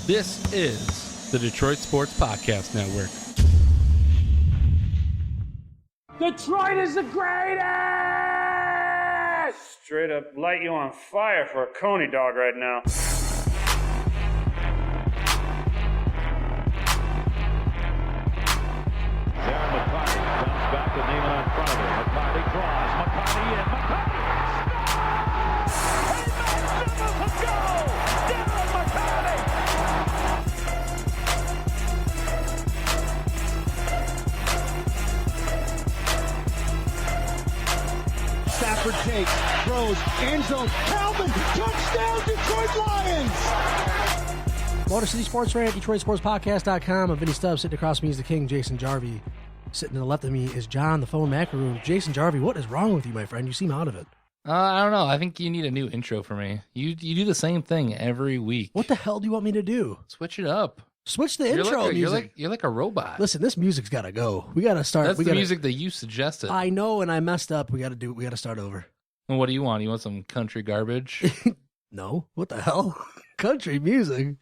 This is the Detroit Sports Podcast Network. Detroit is the greatest! Straight up light you on fire for a Coney dog right now. Darren McCarty comes back to Neiman in front of him. McCarty draws. McCarty in. McCarty scores! He makes it go! Darren McCarty! Stafford takes, throws, end zone, Calvin, touchdown, Detroit Lions! Motor City Sports Rant, DetroitSportsPodcast.com. I'm Vinny Stubbs. Sitting across from me is the king, Jason Jarvi. Sitting to the left of me is John, the phone macaroon. Jason Jarvi, what is wrong with you, my friend? You seem out of it. I don't know. I think you need a new intro for me. You do the same thing every week. What the hell do you want me to do? Switch it up. Switch the intro music. You're like a robot. Listen, this music's got to go. We got to start. That's the music that you suggested. I know, and I messed up. We got to start over. And what do you want? You want some country garbage? No. What the hell? Country music?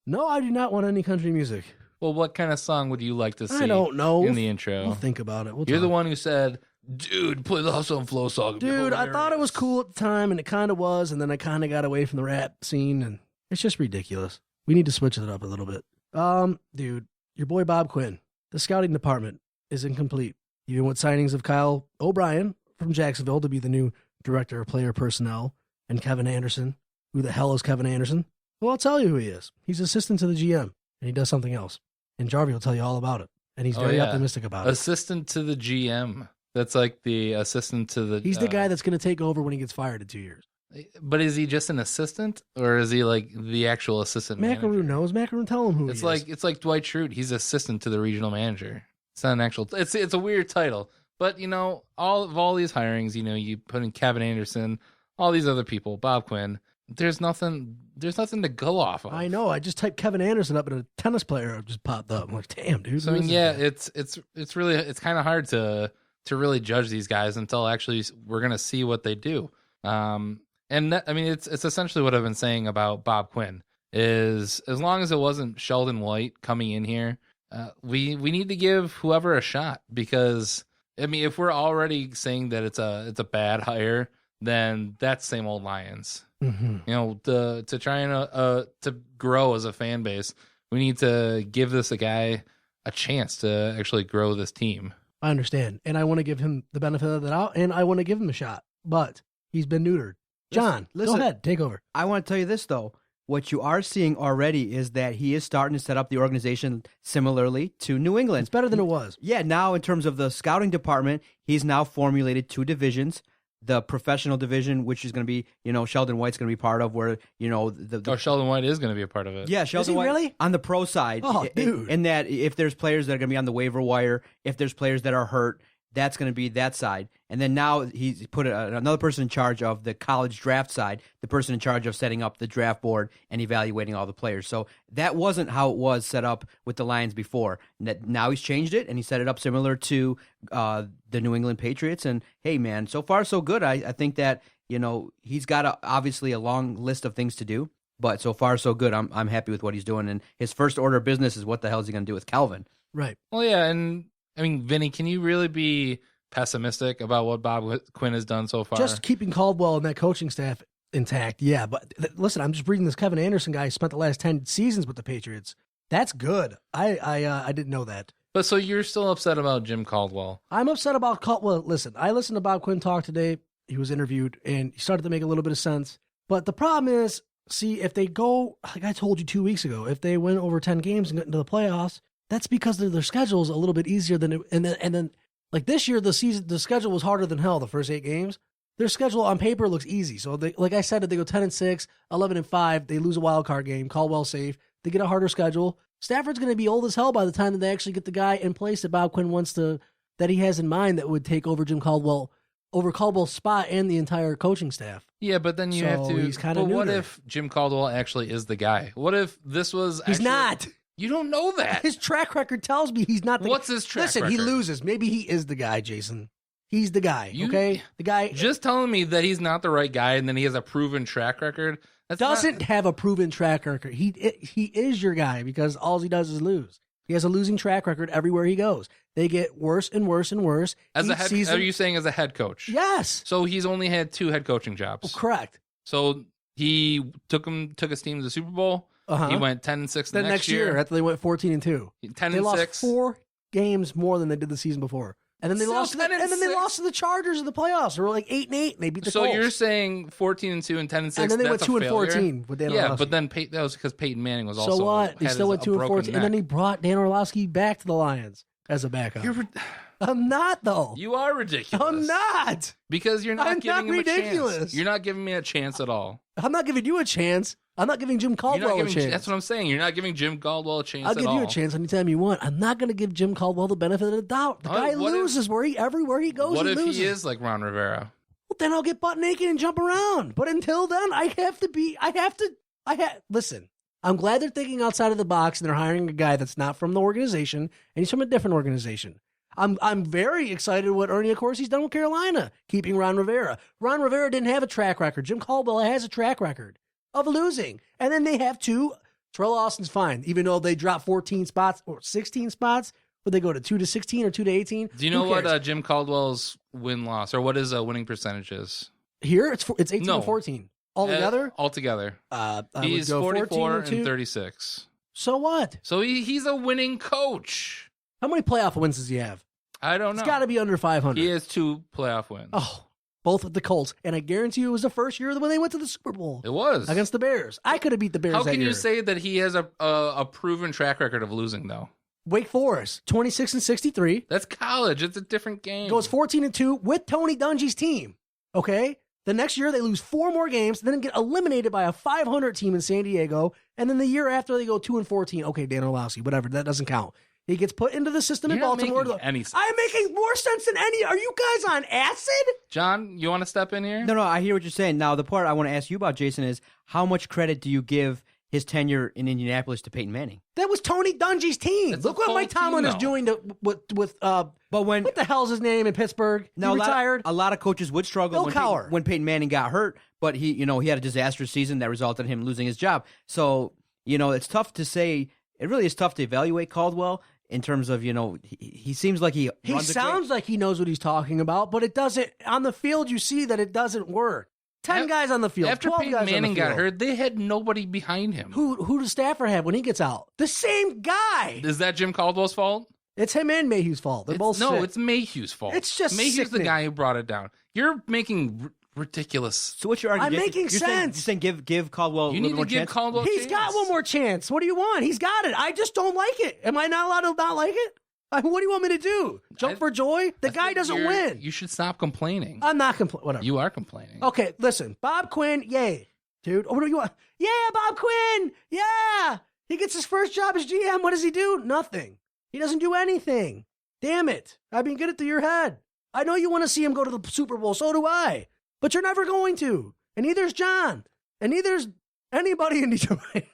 No, I do not want any country music. Well, what kind of song would you like to see? I don't know. In the intro. We'll think about it. You're the one who said, dude, play the Hustle and Flow song. Dude, I thought it was cool at the time, and it kind of was, and then I kind of got away from the rap scene, and it's just ridiculous. We need to switch it up a little bit. Dude, your boy Bob Quinn, the scouting department is incomplete. Even with signings of Kyle O'Brien from Jacksonville to be the new director of player personnel, and Kevin Anderson. Who the hell is Kevin Anderson? Well, I'll tell you who he is. He's assistant to the GM, and he does something else. And Jarvi will tell you all about it. And he's very optimistic about it. Assistant to the GM. That's like the assistant to the... He's the guy that's going to take over when he gets fired in 2 years. But is he just an assistant, or is he like the actual assistant Macaroon manager? knows. Macaroon, tell him who it's he is. It's like Dwight Schrute. He's assistant to the regional manager. It's not an actual... It's a weird title. But, you know, all these hirings, you know, you put in Kevin Anderson, all these other people, Bob Quinn, there's nothing to go off of. I know. I just typed Kevin Anderson up, and a tennis player just popped up. I'm like, damn, dude. So, I mean, yeah, it's kind of hard to really judge these guys until actually we're going to see what they do. And that, I mean, it's essentially what I've been saying about Bob Quinn is as long as it wasn't Sheldon White coming in here, we need to give whoever a shot, because I mean, if we're already saying that it's a bad hire, then that's same old Lions. Mm-hmm. You know, to try and to grow as a fan base, we need to give this a guy a chance to actually grow this team. I understand, and I want to give him the benefit of the doubt, and I want to give him a shot, but he's been neutered. John, go ahead, take over. I want to tell you this, though. What you are seeing already is that he is starting to set up the organization similarly to New England. It's better than it was. Yeah, now in terms of the scouting department, he's now formulated 2 divisions. The professional division, which is going to be, you know, Sheldon White's going to be part of, where, you know, Sheldon White is going to be a part of it. Yeah, Sheldon White really? On the pro side. Oh, dude. And that if there's players that are going to be on the waiver wire, if there's players that are hurt, that's going to be that side. And then now he's put another person in charge of the college draft side, the person in charge of setting up the draft board and evaluating all the players. So that wasn't how it was set up with the Lions before. Now he's changed it, and he set it up similar to the New England Patriots. And, hey, man, so far so good. I think that, you know, he's got obviously a long list of things to do. But so far so good. I'm happy with what he's doing. And his first order of business is what the hell is he going to do with Calvin? Right. Well, yeah, and I mean, Vinny, can you really be pessimistic about what Bob Quinn has done so far? Just keeping Caldwell and that coaching staff intact, yeah. But listen, I'm just reading this Kevin Anderson guy. Spent the last 10 seasons with the Patriots. That's good. I didn't know that. But so you're still upset about Jim Caldwell? I'm upset about Caldwell. Listen, I listened to Bob Quinn talk today. He was interviewed, and he started to make a little bit of sense. But the problem is, see, if they go, like I told you 2 weeks ago, if they win over 10 games and get into the playoffs, that's because their schedule is a little bit easier than and then like this year the schedule was harder than hell the first 8 games. Their schedule on paper looks easy. So they, like I said, if they go 10-6, 11-5, they lose a wild card game. Caldwell's safe. They get a harder schedule. Stafford's going to be old as hell by the time that they actually get the guy in place that Bob Quinn that he has in mind that would take over over Caldwell's spot and the entire coaching staff. Yeah, but then you have to. He's kind of. But what if Jim Caldwell actually is the guy? What if this was? He's not. You don't know that. His track record tells me he's not the guy. What's his track record? Listen, he loses. Maybe he is the guy, Jason. He's the guy, okay? The guy. Just telling me that he's not the right guy and then he has a proven track record, doesn't have a proven track record. He is your guy because all he does is lose. He has a losing track record everywhere he goes. They get worse and worse and worse. As a head, are you saying as a head coach? Yes. So he's only had 2 head coaching jobs. Correct. So he took his team to the Super Bowl. He went 10-6 the next year. After they went 14-2. 10-6. They lost 4 games more than they did the season before. And then they lost to the Chargers in the playoffs. They were like 8-8 and they beat the Colts. So you're saying 14-2 and 10-6. And then they went 2-14 with Dan Orlovsky. Yeah, but then that was because Peyton Manning was also. So what? They still went 2-14, and then he brought Dan Orlovsky back to the Lions as a backup. I'm not though. You are ridiculous. I'm not because you're not giving him ridiculous. a chance. You're not giving me a chance at all. I'm not giving you a chance. I'm not giving Jim Caldwell a chance. That's what I'm saying. You're not giving Jim Caldwell a chance I'll at give all. you a chance anytime you want. I'm not going to give Jim Caldwell the benefit of the doubt. The guy loses everywhere he goes. What he if loses. he is like Ron Rivera? Well, then I'll get butt naked and jump around. But until then, listen, I'm glad they're thinking outside of the box and they're hiring a guy that's not from the organization and he's from a different organization. I'm very excited what Ernie Accorsi's done with Carolina, keeping Ron Rivera. Ron Rivera didn't have a track record. Jim Caldwell has a track record of losing. And then they have 2. Terrell Austin's fine, even though they dropped 14 spots or 16 spots. Would they go to 2-16 or 2-18? Do you know what Jim Caldwell's win-loss or what his winning percentage is? Here, it's 18 and 14. Altogether? Altogether. He's 44 and 36. So what? So he's a winning coach. How many playoff wins does he have? I don't know. It's got to be under 500. He has 2 playoff wins. Oh, both with the Colts. And I guarantee you it was the first year when they went to the Super Bowl. It was. Against the Bears. I could have beat the Bears How that can year. you say that he has a proven track record of losing, though? Wake Forest, 26 and 63. That's college. It's a different game. Goes 14-2 with Tony Dungy's team. Okay? The next year they lose 4 more games, then get eliminated by a 500 team in San Diego. And then the year after they go 2-14. Okay, Dan Orlovsky, whatever. That doesn't count. He gets put into the system in Baltimore. I'm making more sense than any. Are you guys on acid? John, you want to step in here? No, I hear what you're saying. Now, the part I want to ask you about, Jason, is how much credit do you give his tenure in Indianapolis to Peyton Manning? That was Tony Dungy's team. Look what Mike Tomlin is doing what the hell's his name in Pittsburgh? He retired. A lot of coaches would struggle when Peyton Manning got hurt, but he had a disastrous season that resulted in him losing his job. So, it's tough to say. It really is tough to evaluate Caldwell. In terms of, he seems like he sounds like he knows what he's talking about, but it doesn't. On the field, you see that it doesn't work. 10 guys on the field. After 12 Peyton guys Manning on the field. got hurt, they had nobody behind him. Who does Stafford have when he gets out? The same guy. Is that Jim Caldwell's fault? It's him and Mayhew's fault. They're both sick. It's Mayhew's fault. It's just Mayhew's the guy who brought it down. You're making ridiculous. So what's your argument? I'm making sense. You're saying give Caldwell. You need to give Caldwell. He's got one more chance. What do you want? He's got it. I just don't like it. Am I not allowed to not like it? What do you want me to do? Jump for joy? The guy doesn't win. You should stop complaining. I'm not complaining. Whatever. You are complaining. Okay, listen. Bob Quinn, yay. Dude, what do you want? Yeah, Bob Quinn. Yeah. He gets his first job as GM. What does he do? Nothing. He doesn't do anything. Damn it. I mean, get it through your head. I know you want to see him go to the Super Bowl. So do I. But you're never going to. And neither's John. And neither's anybody in Detroit.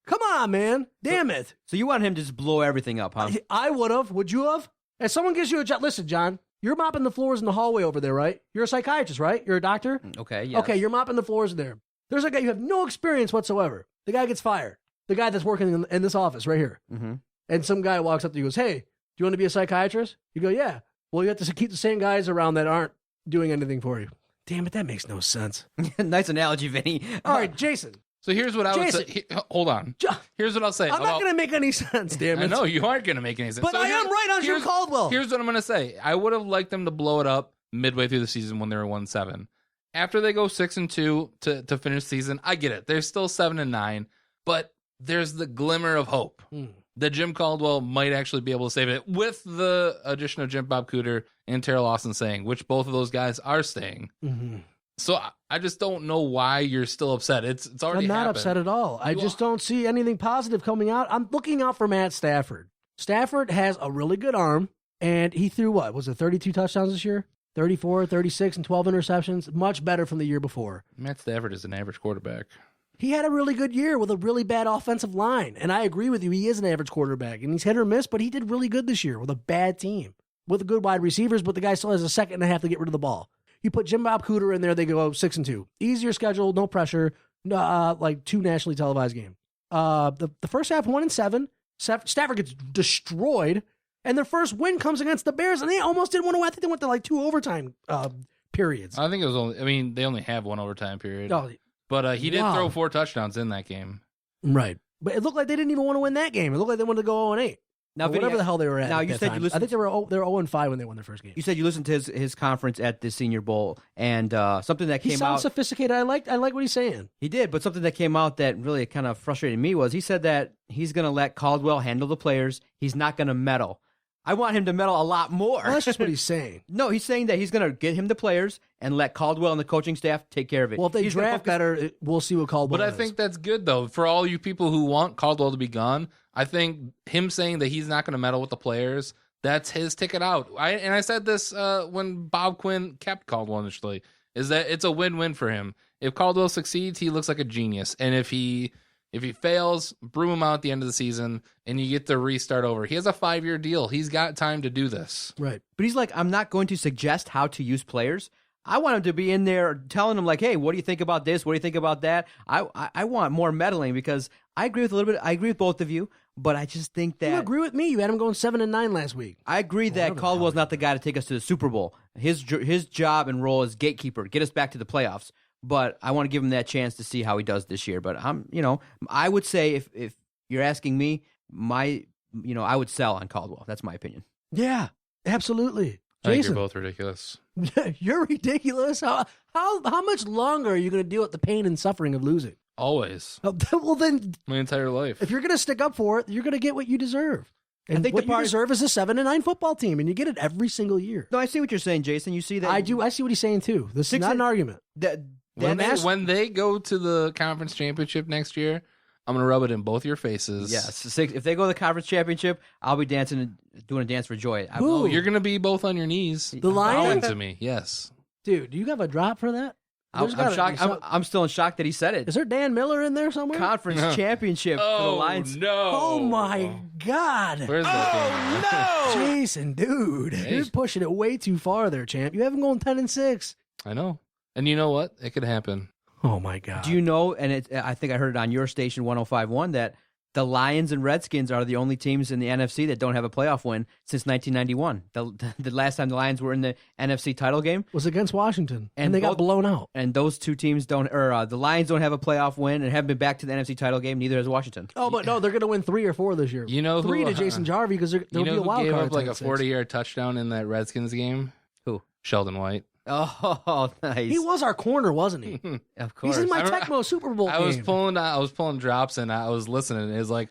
Come on, man. Damn it. So you want him to just blow everything up, huh? I would have. Would you have? If someone gives you a job, listen, John, you're mopping the floors in the hallway over there, right? You're a psychiatrist, right? You're a doctor? Okay, yeah. Okay, you're mopping the floors in there. There's a guy, you have no experience whatsoever. The guy gets fired. The guy that's working in this office right here. Mm-hmm. And some guy walks up to you and goes, hey, do you want to be a psychiatrist? You go, yeah. Well, you have to keep the same guys around that aren't doing anything for you. Damn it, that makes no sense. Nice analogy, Vinny. All right, Jason. So here's what I would say. Hold on. Here's what I'll say. I'm not going to make any sense, damn it. I know you aren't going to make any sense. But I am right on Jim Caldwell. Here's what I'm going to say. I would have liked them to blow it up midway through the season when they were 1-7. After they go 6-2 to finish the season, I get it. They're still 7-9, but there's the glimmer of hope that Jim Caldwell might actually be able to save it with the addition of Bob Cooter and Terrell Austin staying, which both of those guys are staying. Mm-hmm. So I just don't know why you're still upset. It's already I'm not happened. upset at all. I just don't see anything positive coming out. I'm looking out for Matt Stafford. Stafford has a really good arm, and he threw what? Was it 32 touchdowns this year? 34, 36, and 12 interceptions. Much better from the year before. Matt Stafford is an average quarterback. He had a really good year with a really bad offensive line. And I agree with you. He is an average quarterback. And he's hit or miss, but he did really good this year with a bad team. With good wide receivers, but the guy still has a second and a half to get rid of the ball. You put Bob Cooter in there, they go 6-2. Easier schedule, no pressure. like 2 nationally televised games. The first half 1-7. Stafford gets destroyed, and their first win comes against the Bears, and they almost didn't want to win. I think they went to like 2 overtime periods. I think it was only. I mean, they only have 1 overtime period. Oh, But he did throw 4 touchdowns in that game. right. But it looked like they didn't even want to win that game. It looked like they wanted to go 0-8. Now, Or whatever the hell they were at. Now, at you that said time. you listened. I think they were 0-5 when they won their first game. You said you listened to his conference at the Senior Bowl, and something that He came sounds out. sophisticated. I like what he's saying. He did, but something that came out that really kind of frustrated me was he said that he's going to let Caldwell handle the players. He's not going to meddle. I want him to meddle a lot more. Well, that's just what he's saying. No, he's saying that he's going to get him the players and let Caldwell and the coaching staff take care of it. Well, if they He's gonna draft focus- better, we'll see what Caldwell But I is. think that's good, though. For all you people who want Caldwell to be gone, I think him saying that he's not going to meddle with the players, that's his ticket out. I said this when Bob Quinn kept Caldwell initially, is that it's a win-win for him. If Caldwell succeeds, he looks like a genius. And if he fails, broom him out at the end of the season, and you get to restart over. He has a 5-year deal. He's got time to do this. Right. But he's like, I'm not going to suggest how to use players. I want him to be in there telling them, like, hey, what do you think about this? What do you think about that? I want more meddling because I agree with I agree with both of you, but I just think that You agree with me? You had him going 7-9 last week. I agree that Caldwell's not the guy to take us to the Super Bowl. His job and role is gatekeeper, get us back to the playoffs. But I want to give him that chance to see how he does this year. But I would say if you're asking me, I would sell on Caldwell. That's my opinion. Yeah, absolutely. I think Jason, you're both ridiculous. you're ridiculous. How much longer are you going to deal with the pain and suffering of losing? Always. Well, then, My entire life. if you're going to stick up for it, you're going to get what you deserve. And I think what the part you deserve is a 7-9 football team, and you get it every single year. No, I see what you're saying, Jason. You see that? I do. I see what he's saying too. This is Six not and- an argument. When they go to the conference championship next year, I'm going to rub it in both your faces. Yes. If they go to the conference championship, I'll be dancing, doing a dance for joy. Who? Oh, you're going to be both on your knees. The Lions? Bowing to me, yes. Dude, do you have a drop for that? There's I'm gotta be shocked. some- I'm still in shock that he said it. Is there Dan Miller in there somewhere? Conference championship for the Lions. no. Oh my God. Where's that game? Jason, dude. Hey. You're pushing it way too far there, champ. You haven't gone 10-6. I know. And you know what? It could happen. Oh my God. Do you know? And I think I heard it on your station 105.1 that the Lions and Redskins are the only teams in the NFC that don't have a playoff win since 1991. The last time the Lions were in the NFC title game, was against Washington, and And they got both- blown out. and those two teams don't, or the Lions don't have a playoff win and haven't been back to the NFC title game. Neither has Washington. Oh, but no, they're going to win 3 or 4 this year. You know who- 3 to Jason Jarvi because there'll You be know a who wild gave card. up like a 10-6. 40-yard touchdown in that Redskins game? Who? Sheldon White. Oh, nice. He was our corner, wasn't he? Of course. He's in my I remember- Tecmo Super Bowl I was game. pulling drops and I was listening. It was like,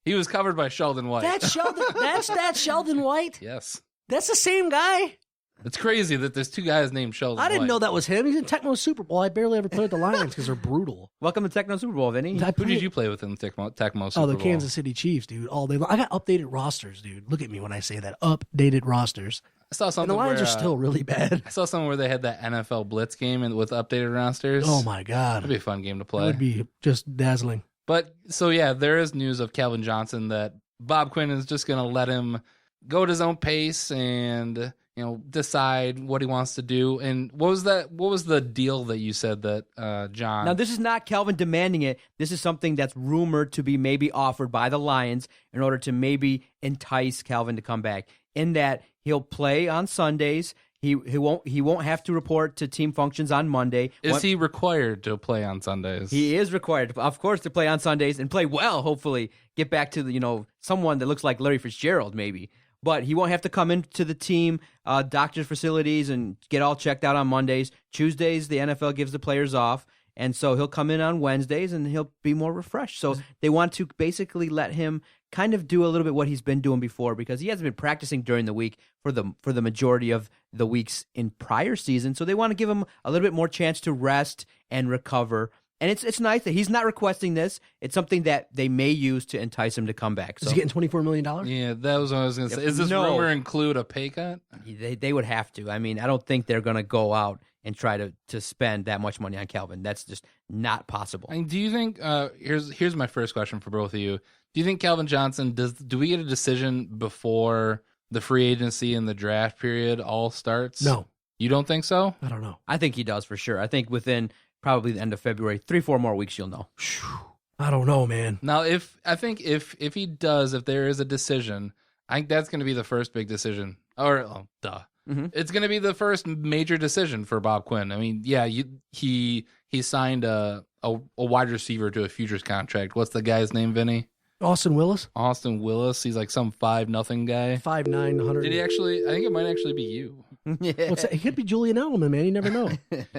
he was covered by Sheldon White. That's Sheldon. That's Sheldon White. Yes. That's the same guy. It's crazy that there's 2 guys named Sheldon I didn't White. know that was him. He's in Tecmo Super Bowl. I barely ever played the Lions because they're brutal. Welcome to Techno Super Bowl, Vinny. I Who played- did you play with in Tecmo Super Oh, the Bowl? Kansas City Chiefs, dude. All day long. I got updated rosters, dude. Look at me when I say that. Updated rosters. I saw And something the Lions where, are still really bad. I saw something where they had that NFL Blitz game and with updated rosters. Oh my God. That'd be a fun game to That play. would be just dazzling. But so yeah, there is news of Calvin Johnson that Bob Quinn is just going to let him go at his own pace and decide what he wants to do. And what was the deal that you said that John? Now, this is not Calvin demanding it. This is something that's rumored to be maybe offered by the Lions in order to maybe entice Calvin to come back. In that he'll play on Sundays. He won't have to report to team functions on Monday. Is he required to play on Sundays? He is required, of course, to play on Sundays and play well. Hopefully, get back to someone that looks like Larry Fitzgerald, maybe. But he won't have to come into the team doctor's facilities and get all checked out on Mondays. Tuesdays, the NFL gives the players off, and so he'll come in on Wednesdays and he'll be more refreshed. So they want to basically let him kind of do a little bit what he's been doing before because he hasn't been practicing during the week for the majority of the weeks in prior seasons. So they want to give him a little bit more chance to rest and recover. And it's nice that he's not requesting this. It's something that they may use to entice him to come back. So Is he getting $24 million? Yeah, that was what I was going to say. Is this No. rumor include a pay cut? they would have to. I mean, I don't think they're going to go out and try to spend that much money on Calvin. That's just not possible. I mean, do you think? Here's my first question for both of you. Do you think Calvin Johnson do we get a decision before the free agency and the draft period all starts? No. You don't think so? I don't know. I think he does for sure. I think within probably the end of February. 3-4 more weeks, you'll know. I don't know, man. Now, if he does, if there is a decision, I think that's going to be the first big decision. It's going to be the first major decision for Bob Quinn. I mean, yeah, he signed a wide receiver to a futures contract. What's the guy's name, Vinny? Austin Willis. He's like some 5-0 guy. 5'9", 100. Did he actually? I think it might actually be you. Yeah. It could be Julian Edelman, man. You never know.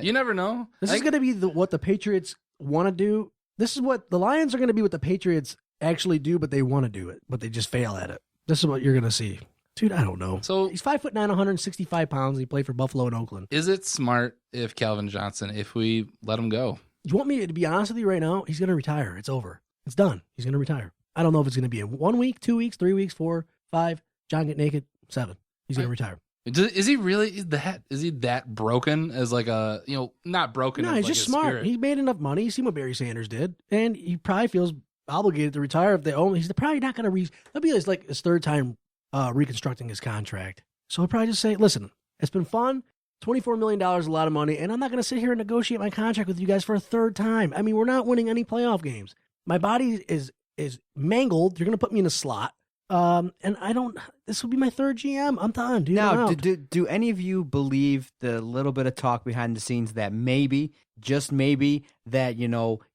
You never know. This is going to be what the Patriots want to do. This is what the Lions are going to be. What the Patriots actually do, but they want to do it, but they just fail at it. This is what you're going to see, dude. I don't know. So he's 5'9", 165 pounds. He played for Buffalo and Oakland. Is it smart if Calvin Johnson, if we let him go? You want me to be honest with you right now? He's going to retire. It's over. It's done. He's going to retire. I don't know if it's going to be in 1 week, 2 weeks, 3 weeks, 4, 5. John get naked. 7. He's going to retire. Is he really? Is he that broken as like a not broken? No, as he's like just a smart. spirit? He made enough money. You see what Barry Sanders did, and he probably feels obligated to retire if they own. He's probably not going to. That'll be his third time reconstructing his contract. So he'll probably just say, "Listen, it's been fun. $24 million is a lot of money, and I'm not going to sit here and negotiate my contract with you guys for a third time. I mean, we're not winning any playoff games. My body is mangled. You're going to put me in a slot." And I don't. This will be my third GM. I'm done, dude. Now, do any of you believe the little bit of talk behind the scenes that maybe, just maybe, that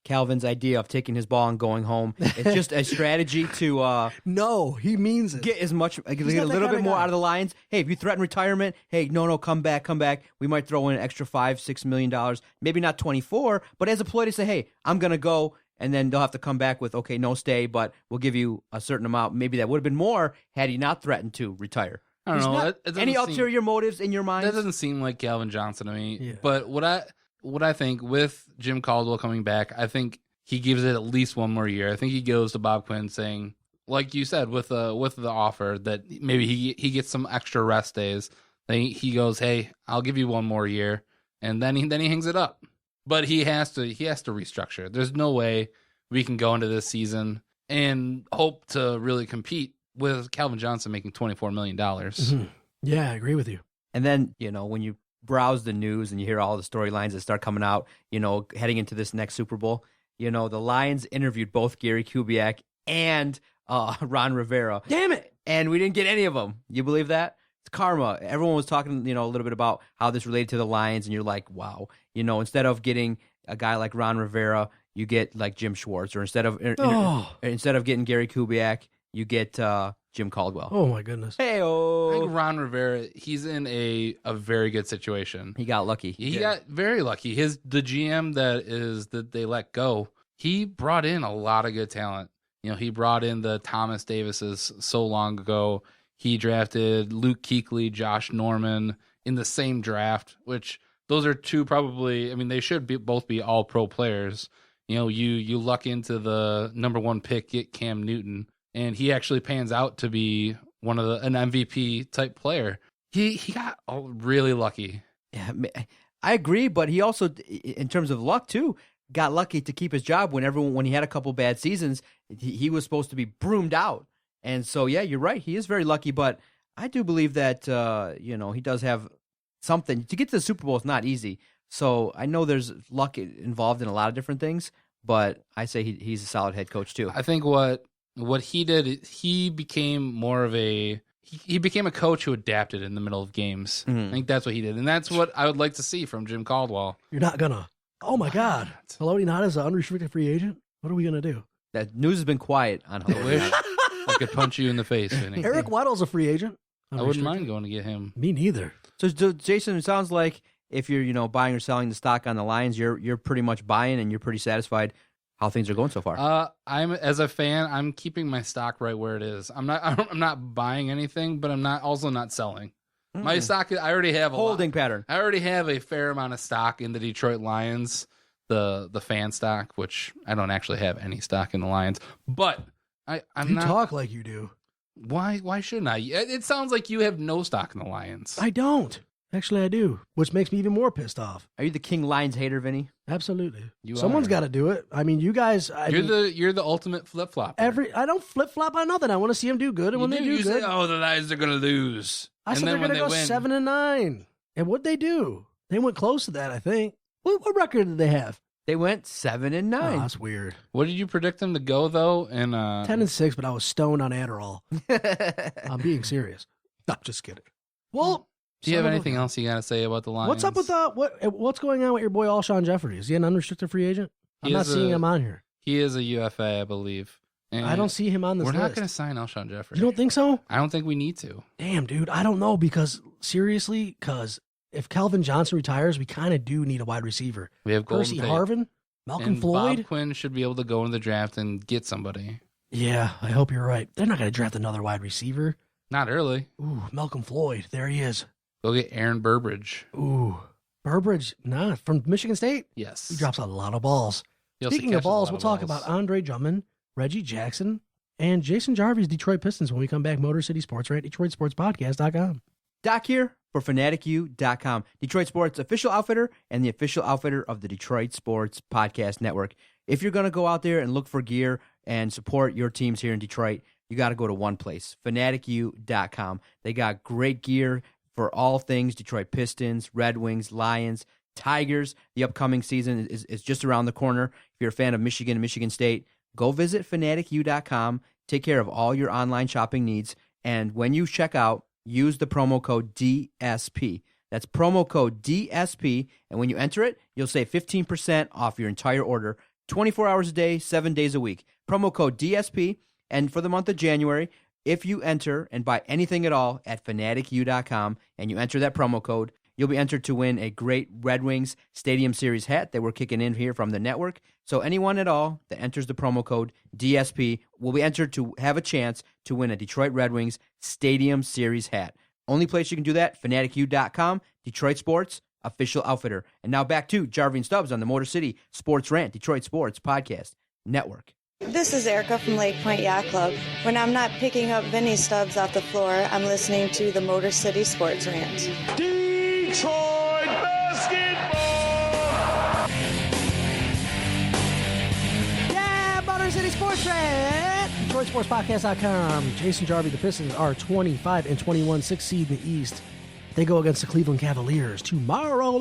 Calvin's idea of taking his ball and going home is just a strategy to No, he means it. get as much, get a not that little kinda bit more guy. out of the Lions? Hey, if you threaten retirement, hey, no, come back. We might throw in an extra $5-6 million, maybe not 24, but as a ploy to say, hey, I'm gonna go. And then they'll have to come back with, okay, no stay, but we'll give you a certain amount. Maybe that would have been more had he not threatened to retire. I don't know. It Any doesn't ulterior motives in your mind? That doesn't seem like Calvin Johnson to me. Yeah. But what I think with Jim Caldwell coming back, I think he gives it at least one more year. I think he goes to Bob Quinn saying, like you said, with the offer that maybe he gets some extra rest days. Then he goes, hey, I'll give you one more year, and then he hangs it up. But he has to restructure. There's no way we can go into this season and hope to really compete with Calvin Johnson making $24 million. Mm-hmm. Yeah, I agree with you. And then, when you browse the news and you hear all the storylines that start coming out, heading into this next Super Bowl, the Lions interviewed both Gary Kubiak and Ron Rivera. Damn it. And we didn't get any of them. You believe that? It's karma. Everyone was talking, a little bit about how this related to the Lions, and you're like, wow. Instead of getting a guy like Ron Rivera, you get like Jim Schwartz, or instead of getting Gary Kubiak, you get Jim Caldwell. Oh my goodness. I Hey-o. think Ron Rivera, he's in a very good situation. He got lucky. He got very lucky. The GM that they let go, he brought in a lot of good talent. He brought in the Thomas Davises so long ago. He drafted Luke Kuechly, Josh Norman in the same draft, which those are two probably, they should both be all pro players. You luck into the number 1 pick, get Cam Newton, and he actually pans out to be an MVP type player. He got really lucky. Yeah, I agree, but he also, in terms of luck too, got lucky to keep his job when he had a couple bad seasons. He was supposed to be broomed out, and so yeah, you're right. He is very lucky, but I do believe that he does have something to get to the Super Bowl. Is not easy. So I know there's luck involved in a lot of different things, but I say he's a solid head coach too. I think what he did, he became more of he became a coach who adapted in the middle of games. Mm-hmm. I think that's what he did, and that's what I would like to see from Jim Caldwell. You're not gonna. Oh my God. Haloti Ngata is an unrestricted free agent. What are we gonna do? That news has been quiet on I wish I could punch you in the face, Vinny. Eric Weddle's a free agent. I wouldn't mind going to get him. Me neither. So Jason, it sounds like if you're buying or selling the stock on the Lions, you're pretty much buying and you're pretty satisfied how things are going so far. I'm as a fan, I'm keeping my stock right where it is. I'm not buying anything, but I'm also not selling. My stock, I already have a holding pattern. I already have a fair amount of stock in the Detroit Lions, the fan stock, which I don't actually have any stock in the Lions. But You talk like you do. Why shouldn't I? It sounds like you have no stock in the Lions. I don't. Actually, I do, which makes me even more pissed off. Are you the King Lions hater, Vinny? Absolutely. You Someone's are. got to do it. I mean, you guys. You're the ultimate flip flop. I don't flip flop on nothing. I want to see them do good, and when they do you good, say, "Oh, the Lions are going to llose," I and said then they're when going to they go win, 7-9. And what'd they do? They went close to that, I think. What record did they have? They went 7-9. Oh, that's weird. What did you predict them to go though? And 10-6, but I was stoned on Adderall. I'm being serious. No, just kidding. Well, do you have anything else you got to say about the Lions? what's up with what's going on with your boy Alshon Jeffrey? Is he an unrestricted free agent? I'm not seeing him on here. He is a UFA, I believe. And I don't see him on this list. We're not going to sign Alshon Jeffrey. You don't think so? I don't think we need to. Damn, dude. I don't know because if Calvin Johnson retires, we kind of do need a wide receiver. We have Percy Harvin, Malcolm Floyd. Bob Quinn should be able to go into the draft and get somebody. Yeah, I hope you're right. They're not going to draft another wide receiver. Not early. Ooh, Malcolm Floyd. There he is. Go get Aaron Burbridge. Ooh, Burbridge. Nah, from Michigan State? Yes. He drops a lot of balls. Speaking of balls, we'll talk about Andre Drummond, Reggie Jackson, and Jason Jarvi's Detroit Pistons when we come back. Motor City Sports Rant, DetroitSportsPodcast.com. Doc here for FanaticU.com, Detroit Sports official outfitter and the official outfitter of the Detroit Sports Podcast Network. If you're going to go out there and look for gear and support your teams here in Detroit, you got to go to one place, FanaticU.com. They got great gear for all things Detroit Pistons, Red Wings, Lions, Tigers. The upcoming season is just around the corner. If you're a fan of Michigan and Michigan State, go visit FanaticU.com. Take care of all your online shopping needs. And when you check out, use the promo code DSP. That's promo code DSP. And when you enter it, you'll save 15% off your entire order, 24 hours a day, 7 days a week. Promo code DSP. And for the month of January, if you enter and buy anything at all at FanaticU.com and you enter that promo code, you'll be entered to win a great Red Wings Stadium Series hat that we're kicking in here from the network. So anyone at all that enters the promo code DSP will be entered to have a chance to win a Detroit Red Wings Stadium Series hat. Only place you can do that, FanaticU.com, Detroit Sports, official outfitter. And now back to Jarvi and Stubbs on the Motor City Sports Rant, Detroit Sports Podcast Network. This is Erica from Lake Point Yacht Club. When I'm not picking up Vinny Stubbs off the floor, I'm listening to the Motor City Sports Rant. Detroit basketball! Yeah, Motor City Sports Rant! DetroitSportsPodcast.com. Jason Jarvi, the Pistons are 25-21, 6th seed in the East. They go against the Cleveland Cavaliers tomorrow.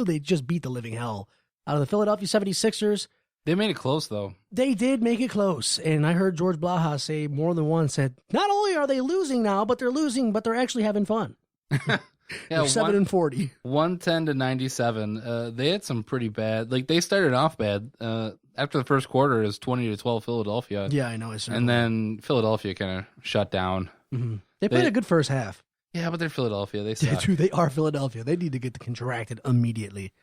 They just beat the living hell out of the Philadelphia 76ers. They made it close, though. They did make it close. And I heard George Blaha say more than once, said, not only are they losing now, but they're losing, but they're actually having fun. Yeah, 7-40. 110-97. They had some pretty bad. Like, they started off bad. After the first quarter, it was 20-12 Philadelphia. Yeah, I know. And then Philadelphia kind of shut down. Mm-hmm. They played a good first half. Yeah, but they're Philadelphia. They suck. Dude, they are Philadelphia. They need to get contracted immediately.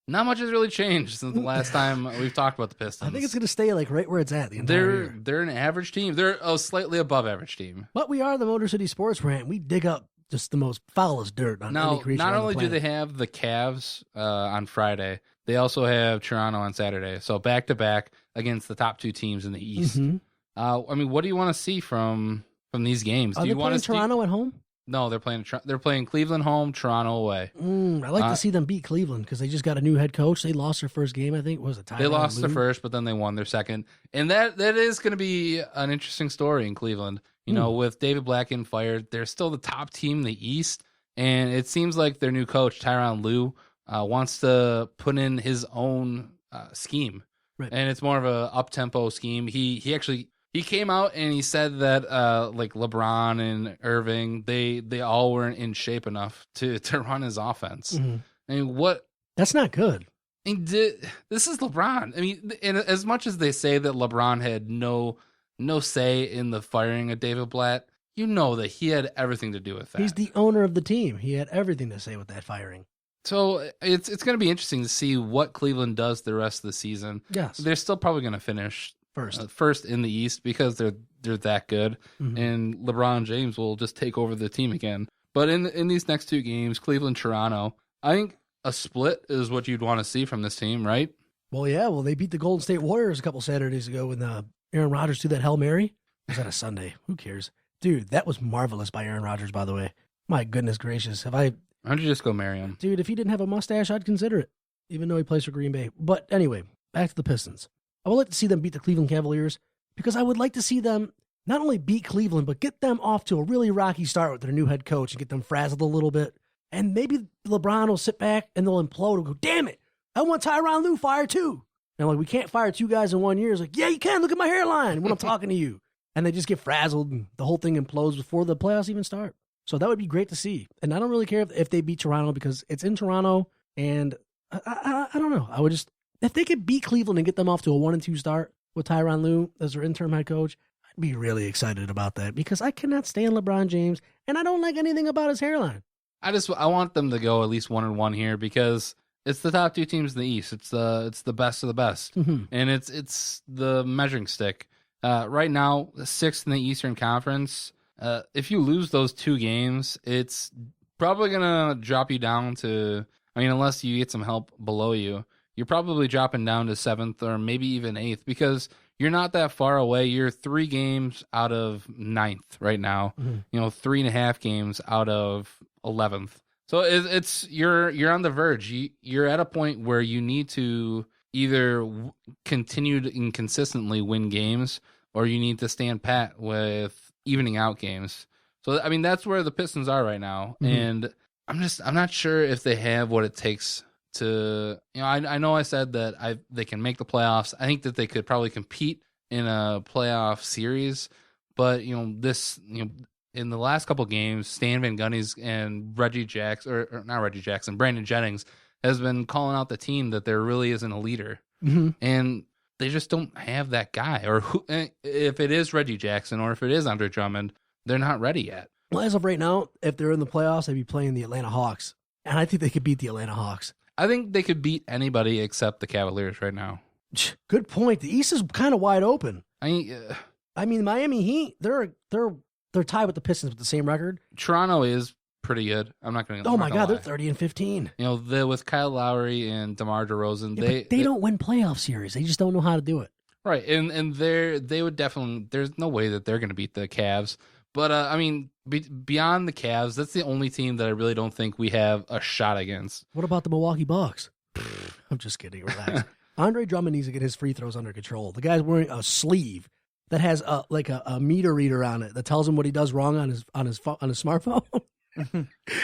Not much has really changed since the last time we've talked about the Pistons. I think it's going to stay like right where it's at the entire year. They're an average team. They're a slightly above average team. But we are the Motor City Sports Rant. We dig up just the most foulest dirt on any creature not on only the do planet. they have the Cavs on Friday, they also have Toronto on Saturday. So back-to-back against the top two teams in the East. Mm-hmm. What do you want to see from these games? Are do they you want playing to Toronto at home? No, they're playing Cleveland home, Toronto away. I like to see them beat Cleveland because they just got a new head coach. They lost their first game, I think. What was it? They lost their first, but then they won their second. And that is going to be an interesting story in Cleveland. You know, with David Black getting fired, they're still the top team in the East. And it seems like their new coach, Tyronn Lue, wants to put in his own scheme. Right. And it's more of a up-tempo scheme. He came out and he said that like LeBron and Irving, they all weren't in shape enough to run his offense. Mm-hmm. I mean, that's not good. This is LeBron. I mean, and as much as they say that LeBron had no say in the firing of David Blatt, you know that he had everything to do with that. He's the owner of the team. He had everything to say with that firing. So it's going to be interesting to see what Cleveland does the rest of the season. Yes. They're still probably going to finish first in the East because they're that good, and LeBron James will just take over the team again. But in these next two games, Cleveland, Toronto, I think a split is what you'd want to see from this team, right? Well, yeah. Well, they beat the Golden State Warriors a couple Saturdays ago when Aaron Rodgers threw that Hail Mary. Or was that a Sunday? Who cares? Dude, that was marvelous by Aaron Rodgers, by the way. My goodness gracious. Why don't you just go marry him? Dude, if he didn't have a mustache, I'd consider it, even though he plays for Green Bay. But anyway, back to the Pistons. I would like to see them beat the Cleveland Cavaliers because I would like to see them not only beat Cleveland, but get them off to a really rocky start with their new head coach and get them frazzled a little bit. And maybe LeBron will sit back and they'll implode and go, damn it, I want Tyronn Lue fired too. And like, we can't fire 2 guys in 1 year. It's like, yeah, you can. Look at my hairline when I'm talking to you. And they just get frazzled and the whole thing implodes before the playoffs even start. So that would be great to see. And I don't really care if they beat Toronto because it's in Toronto. And I don't know. I would just, if they could beat Cleveland and get them off to a 1-2 start with Tyronn Lue as their interim head coach, I'd be really excited about that because I cannot stand LeBron James and I don't like anything about his hairline. I want them to go at least 1-1 here because it's the top 2 teams in the East. It's the best of the best, and it's the measuring stick. Right now, 6th in the Eastern Conference. If you lose those 2 games, it's probably gonna drop you down to. I mean, unless you get some help below you, you're probably dropping down to 7th or maybe even 8th because you're not that far away. You're 3 games out of 9th right now. 3.5 games out of 11th. So it's you're on the verge. You're at a point where you need to either continue to inconsistently win games or you need to stand pat with evening out games. So, I mean, that's where the Pistons are right now. And I'm not sure if they have what it takes to, I know I said that they can make the playoffs. I think that they could probably compete in a playoff series, but in the last couple games, Stan Van Gundy's and Reggie Jackson, or not Reggie Jackson, Brandon Jennings has been calling out the team that there really isn't a leader, and they just don't have that guy. Or if it is Reggie Jackson or if it is Andre Drummond, they're not ready yet. Well, as of right now, if they're in the playoffs, they'd be playing the Atlanta Hawks. And I think they could beat the Atlanta Hawks. I think they could beat anybody except the Cavaliers right now. Good point. The East is kind of wide open. I mean, Miami Heat, they're tied with the Pistons with the same record. Toronto is pretty good. I'm not going to. Oh my God, they're 30-15. With Kyle Lowry and DeMar DeRozan, they don't win playoff series. They just don't know how to do it. Right, and they would definitely. There's no way that they're going to beat the Cavs. But I mean, beyond the Cavs, that's the only team that I really don't think we have a shot against. What about the Milwaukee Bucks? I'm just kidding. Relax. Andre Drummond needs to get his free throws under control. The guy's wearing a sleeve that has a meter reader on it that tells him what he does wrong on his smartphone.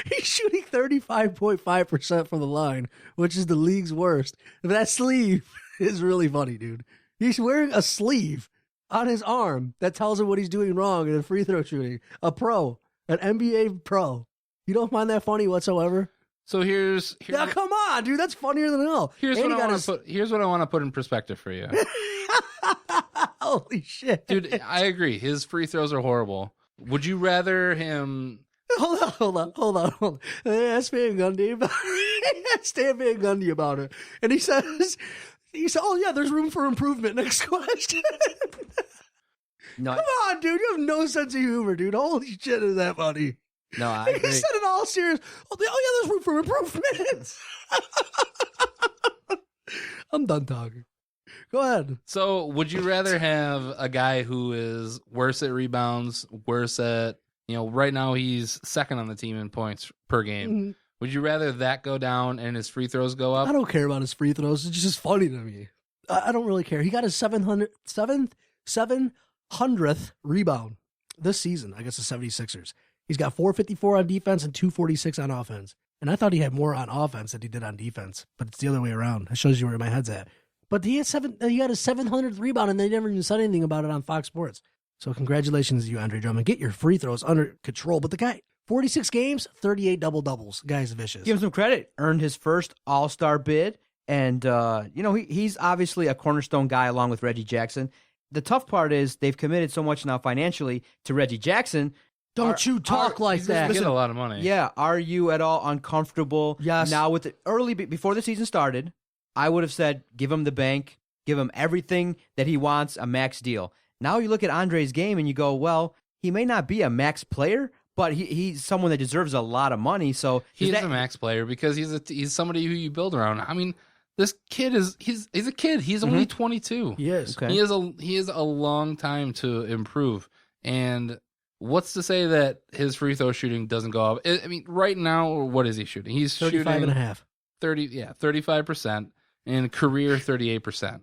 He's shooting 35.5% from the line, which is the league's worst. That sleeve is really funny, dude. He's wearing a sleeve on his arm that tells him what he's doing wrong in free throw shooting. A pro, an NBA pro. You don't find that funny whatsoever? So here's now, come on, dude. That's funnier than hell. Here's what I want to put in perspective for you. Holy shit, dude! I agree. His free throws are horrible. Would you rather him? Hold on. Ask Van Gundy about it, and he says, "Oh yeah, there's room for improvement." Next question. No, come on, dude. You have no sense of humor, dude. Holy shit, is that funny? No, I agree. He said it all serious. Oh yeah, there's room for improvement. I'm done talking. Go ahead. So, would you rather have a guy who is worse at rebounds, worse at, right now he's second on the team in points per game. Mm-hmm. Would you rather that go down and his free throws go up? I don't care about his free throws. It's just funny to me. I don't really care. He got his 700th rebound this season against the 76ers. He's got 454 on defense and 246 on offense. And I thought he had more on offense than he did on defense, but it's the other way around. It shows you where my head's at. But he got his 700th rebound, and they never even said anything about it on Fox Sports. So congratulations to you, Andre Drummond. Get your free throws under control. But the guy, 46 games, 38 double-doubles. Guy's vicious. Give him some credit. Earned his first All-Star bid. And, he's obviously a cornerstone guy along with Reggie Jackson. The tough part is they've committed so much now financially to Reggie Jackson. Don't you talk like that. He's getting a lot of money. Yeah. Are you at all uncomfortable? Yes. Now, with before the season started, I would have said, give him the bank, give him everything that he wants, a max deal. Now you look at Andre's game and you go, well, he may not be a max player, but he's someone that deserves a lot of money. So he's a max player because he's somebody who you build around. I mean, this kid he's a kid. He's only 22. He is. Okay. He has a long time to improve. And what's to say that his free throw shooting doesn't go up? I mean, right now, what is he shooting? He's 35.5. 35%. And career 38%.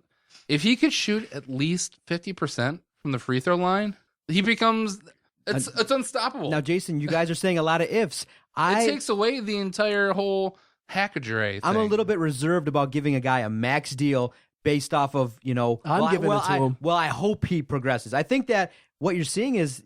If he could shoot at least 50% from the free throw line, he becomes it's unstoppable. Now, Jason, you guys are saying a lot of ifs. It takes away the entire whole Hackadre thing. I'm a little bit reserved about giving a guy a max deal based off of, I'm giving it to him. Well, I hope he progresses. I think that what you're seeing is,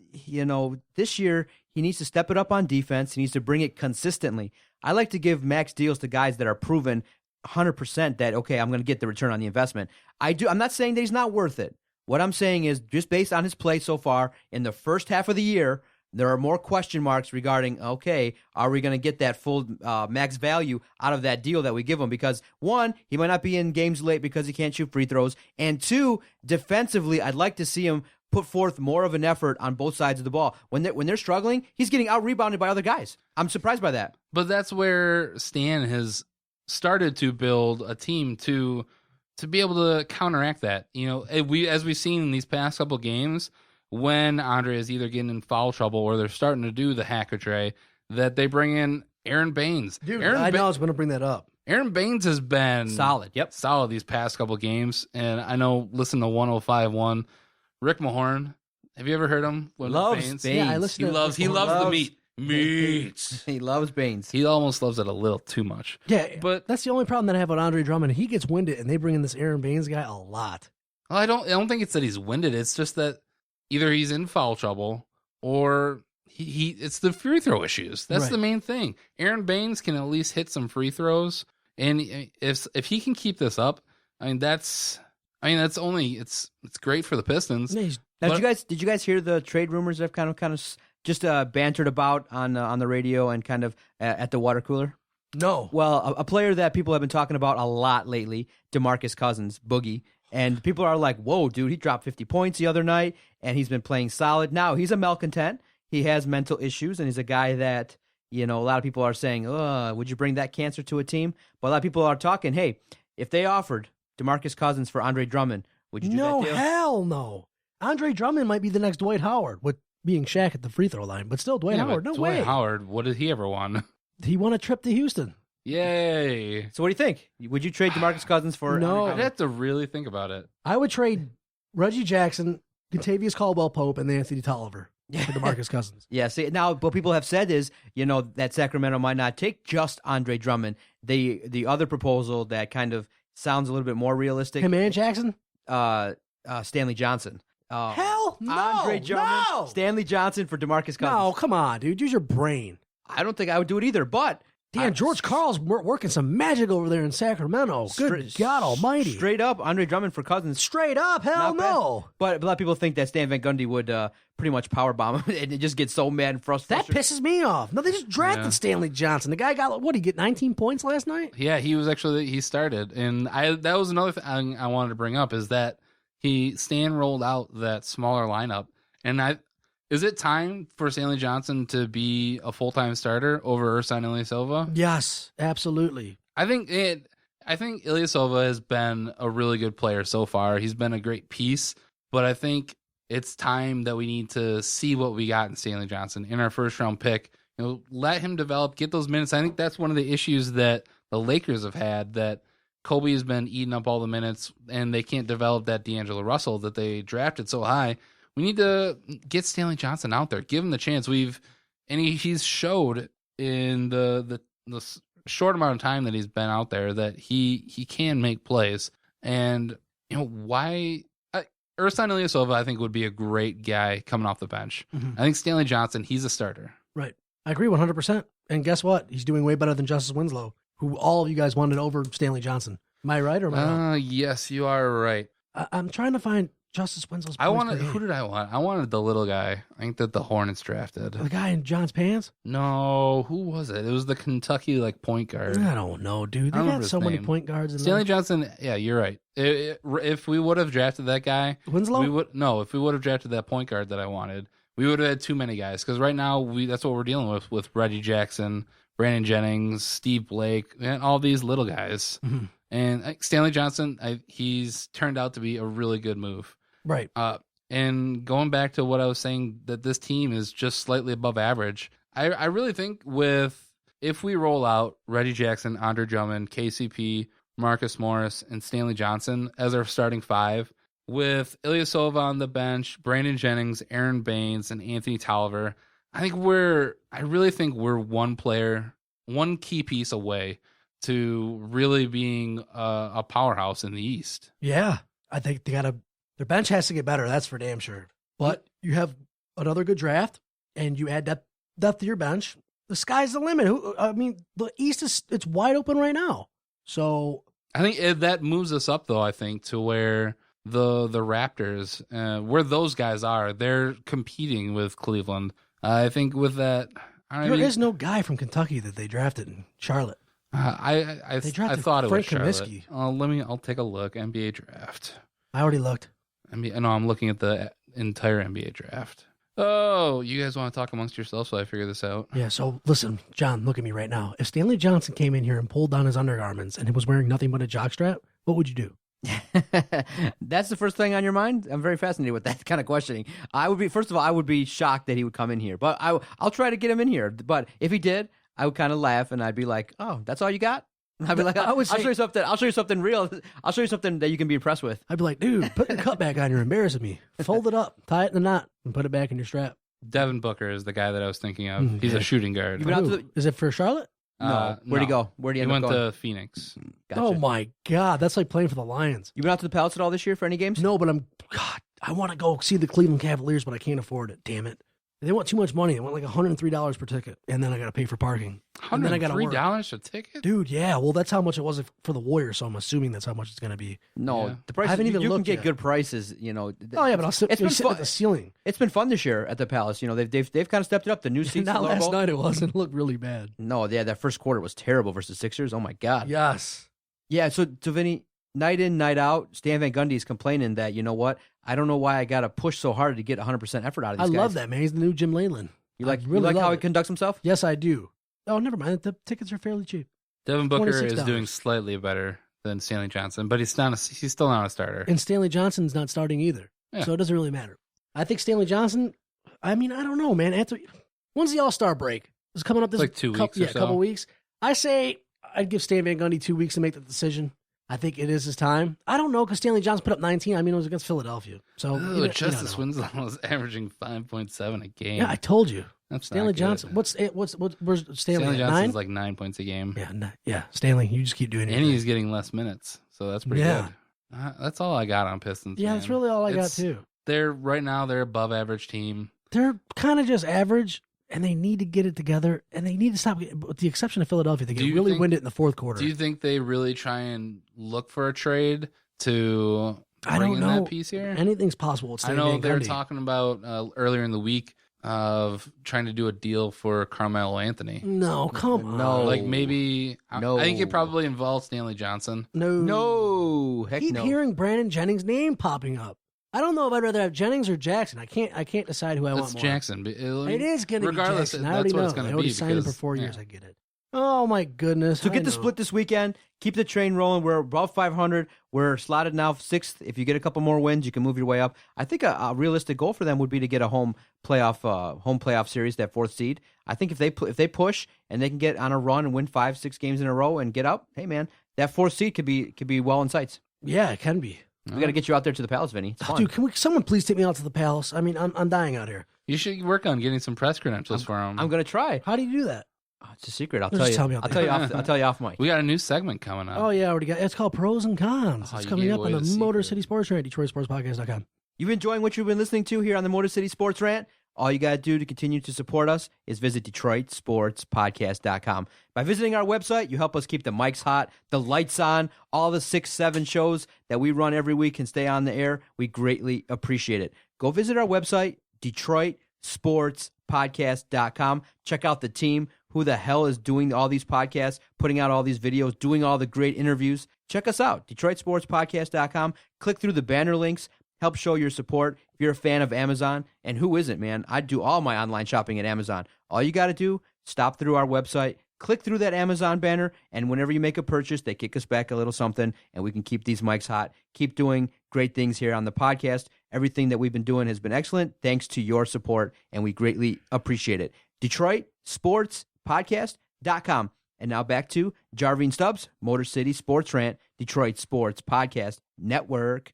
this year he needs to step it up on defense. He needs to bring it consistently. I like to give max deals to guys that are proven 100% that, okay, I'm going to get the return on the investment. I'm not saying that he's not worth it. What I'm saying is, just based on his play so far in the first half of the year, there are more question marks regarding, okay, are we going to get that full max value out of that deal that we give him? Because, one, he might not be in games late because he can't shoot free throws. And two, defensively, I'd like to see him put forth more of an effort on both sides of the ball. When they're struggling, he's getting out-rebounded by other guys. I'm surprised by that. But that's where Stan has started to build a team to be able to counteract that. As we've seen in these past couple games, when Andre is either getting in foul trouble or they're starting to do the Hackadre, that they bring in Aaron Baines. Dude, I know I was going to bring that up. Aaron Baines has been solid. Yep. Solid these past couple games. And I know, listen to 105.1, Rick Mahorn. Have you ever heard him? Loves Baines. Yeah, I listen he loves the meat. Meat. He loves Baines. He almost loves it a little too much. Yeah, but that's the only problem that I have with Andre Drummond. He gets winded, and they bring in this Aaron Baines guy a lot. Well, I don't think it's that he's winded. It's just that either he's in foul trouble or it's the free throw issues. That's right. The main thing. Aaron Baines can at least hit some free throws, and if he can keep this up, it's great for the Pistons. Now, did you guys hear the trade rumors that have kind of just bantered about on the radio and kind of at the water cooler? No. Well, a player that people have been talking about a lot lately, DeMarcus Cousins, Boogie. And people are like, whoa, dude, he dropped 50 points the other night, and he's been playing solid. Now, he's a malcontent. He has mental issues, and he's a guy that, a lot of people are saying, would you bring that cancer to a team? But a lot of people are talking, hey, if they offered DeMarcus Cousins for Andre Drummond, would you do that deal? No, hell no. Andre Drummond might be the next Dwight Howard, with being Shaq at the free throw line, but still Dwight Howard, no way. Dwight Howard, what did he ever want? He won a trip to Houston. Yay. So what do you think? Would you trade DeMarcus Cousins for... No. I'd have to really think about it. I would trade Reggie Jackson, Contavious Caldwell-Pope, and Anthony Tolliver for DeMarcus Cousins. Yeah, see, now what people have said is, that Sacramento might not take just Andre Drummond. The other proposal that kind of sounds a little bit more realistic... Him and Jackson? Stanley Johnson. Hell no! Andre Drummond, no! Stanley Johnson for DeMarcus Cousins. No, come on, dude. Use your brain. I don't think I would do it either, but... Damn, George Karl's working some magic over there in Sacramento. Good God almighty. Straight up, Andre Drummond for Cousins. Straight up, hell no. But a lot of people think that Stan Van Gundy would pretty much powerbomb him and just get so mad and frustrated. That pisses me off. No, they just drafted Stanley Johnson. The guy got, what, he get 19 points last night? Yeah, he started. And that was another thing I wanted to bring up is that Stan rolled out that smaller lineup. And is it time for Stanley Johnson to be a full-time starter over Ersan Ilyasova? Yes, absolutely. I think Ilyasova has been a really good player so far. He's been a great piece, but I think it's time that we need to see what we got in Stanley Johnson in our first-round pick. Let him develop, get those minutes. I think that's one of the issues that the Lakers have had, that Kobe has been eating up all the minutes, and they can't develop that D'Angelo Russell that they drafted so high. We need to get Stanley Johnson out there, give him the chance. He's showed in the short amount of time that he's been out there that he can make plays. And Ersan Ilyasova, I think, would be a great guy coming off the bench. Mm-hmm. I think Stanley Johnson, he's a starter. Right, I agree 100%. And guess what? He's doing way better than Justice Winslow, who all of you guys wanted over Stanley Johnson. Am I right or am I wrong? Yes, you are right. I'm trying to find Justice Winslow's. Who did I want? I wanted the little guy. I think that the Hornets drafted. The guy in John's pants? No, who was it? It was the Kentucky point guard. I don't know, dude. They got so many point guards in Stanley there. Johnson, yeah, you're right. If we would have drafted that guy, Winslow? If we would have drafted that point guard that I wanted, we would have had too many guys. Because right now, that's what we're dealing with Reggie Jackson, Brandon Jennings, Steve Blake, and all these little guys. Mm-hmm. And Stanley Johnson, he's turned out to be a really good move. Right. And going back to what I was saying, that this team is just slightly above average. I really think if we roll out Reggie Jackson, Andre Drummond, KCP, Marcus Morris, and Stanley Johnson as our starting five, with Ilyasova on the bench, Brandon Jennings, Aaron Baines, and Anthony Tolliver, I really think we're one key piece away to really being a powerhouse in the East. Yeah, I think their bench has to get better. That's for damn sure. But you have another good draft, and you add depth to your bench. The sky's the limit. The East it's wide open right now. So I think that moves us up, though. I think to where the Raptors, where those guys are, they're competing with Cleveland. I think with that, there is no guy from Kentucky that they drafted in Charlotte. I thought it was Charlotte. I'll take a look. NBA draft. I already looked. I'm looking at the entire NBA draft. Oh, you guys want to talk amongst yourselves while I figure this out? Yeah, so listen, John, look at me right now. If Stanley Johnson came in here and pulled down his undergarments and he was wearing nothing but a jockstrap, what would you do? That's the first thing on your mind? I'm very fascinated with that kind of questioning. I would be shocked that he would come in here, but I'll try to get him in here. But if he did, I would kind of laugh and I'd be like, "Oh, that's all you got?" I'd be like, I'll show you something. I'll show you something real. I'll show you something that you can be impressed with. I'd be like, dude, put the cut back on. You're embarrassing me. Fold it up, tie it in a knot, and put it back in your strap. Devin Booker is the guy that I was thinking of. He's a shooting guard. Is it for Charlotte? No. Where'd he go? Where'd he end up going? He went to Phoenix. Gotcha. Oh, my God. That's like playing for the Lions. You been out to the Palace at all this year for any games? No, but I want to go see the Cleveland Cavaliers, but I can't afford it. Damn it. They want too much money. They want like $103 per ticket, and then I got to pay for parking. $103 a ticket? Dude, yeah. Well, that's how much it was for the Warriors, so I'm assuming that's how much it's going to be. No, yeah. The prices, I haven't even you looked can get yet. good prices, Oh, yeah, but I'll sit at the ceiling. It's been fun this year at the Palace. They've kind of stepped it up. The new seats. Not last night it wasn't. It looked really bad. No, yeah, that first quarter was terrible versus Sixers. Oh, my God. Yes. Yeah, so Vinny, night in, night out, Stan Van Gundy is complaining that, you know what, I don't know why I got to push so hard to get 100% effort out of these guys. I love that, man. He's the new Jim Leyland. You like how he conducts himself? Yes, I do. Oh, never mind. The tickets are fairly cheap. Devin Booker is doing slightly better than Stanley Johnson, but he's still not a starter. And Stanley Johnson's not starting either. Yeah. So it doesn't really matter. I think Stanley Johnson, I don't know, man. When's the All-Star break? It's coming up this like 2 weeks or so. A couple weeks. I say I'd give Stan Van Gundy 2 weeks to make the decision. I think it is his time. I don't know because Stanley Johnson put up 19. It was against Philadelphia. So Justice Winslow was averaging 5.7 a game. Yeah, I told you. That's Stanley Johnson. Where's Stanley? Stanley Johnson's 9? like 9 points a game. Yeah. Stanley, you just keep doing it. And he's getting less minutes, so that's pretty good. That's all I got on Pistons. Yeah, man. that's really all I got too. They're above average team. They're kind of just average. And they need to get it together, and they need to stop. With the exception of Philadelphia, they really win it in the fourth quarter. Do you think they really try and look for a trade to bring in that piece here? Anything's possible. I know they were talking about earlier in the week of trying to do a deal for Carmelo Anthony. No, come on. No. Like maybe, no. I think it probably involves Stanley Johnson. No. Heck Keep hearing Brandon Jennings' name popping up. I don't know if I'd rather have Jennings or Jackson. I can't decide who I want more. It's Jackson. It is going to be Jackson. Regardless, I already that's what know. it's going I to already be. signed him for 4 years. I get it. Oh, my goodness. So get the split this weekend. Keep the train rolling. We're above 500. We're slotted now 6th. If you get a couple more wins, you can move your way up. I think a realistic goal for them would be to get a home playoff series, that 4th seed. I think if they push and they can get on a run and win 5-6 games in a row and get up, hey, man, that 4th seed could be well in sights. Yeah, it can be. We got to get you out there to the Palace, Vinny. It's fun. Dude, can someone please take me out to the Palace? I'm dying out here. You should work on getting some press credentials for him. I'm going to try. How do you do that? Oh, it's a secret. I'll Just tell you. tell me I'll tell you off mic. We got a new segment coming up. Oh, yeah, I already got it. It's called Pros and Cons. Oh, It's you coming gave up away on the the Motor secret. City Sports Rant, DetroitSportsPodcast.com. You enjoying what you've been listening to here on the Motor City Sports Rant? All you got to do to continue to support us is visit DetroitSportsPodcast.com. By visiting our website, you help us keep the mics hot, the lights on, all the 6-7 shows that we run every week can stay on the air. We greatly appreciate it. Go visit our website, DetroitSportsPodcast.com. Check out the team. Who the hell is doing all these podcasts, putting out all these videos, doing all the great interviews? Check us out, DetroitSportsPodcast.com. Click through the banner links. Help show your support if you're a fan of Amazon. And who isn't, man? I do all my online shopping at Amazon. All you got to do, stop through our website, click through that Amazon banner, and whenever you make a purchase, they kick us back a little something, and we can keep these mics hot, keep doing great things here on the podcast. Everything that we've been doing has been excellent thanks to your support, and we greatly appreciate it. DetroitSportsPodcast.com. And now back to Jarvi and Stubbs, Motor City Sports Rant, Detroit Sports Podcast Network.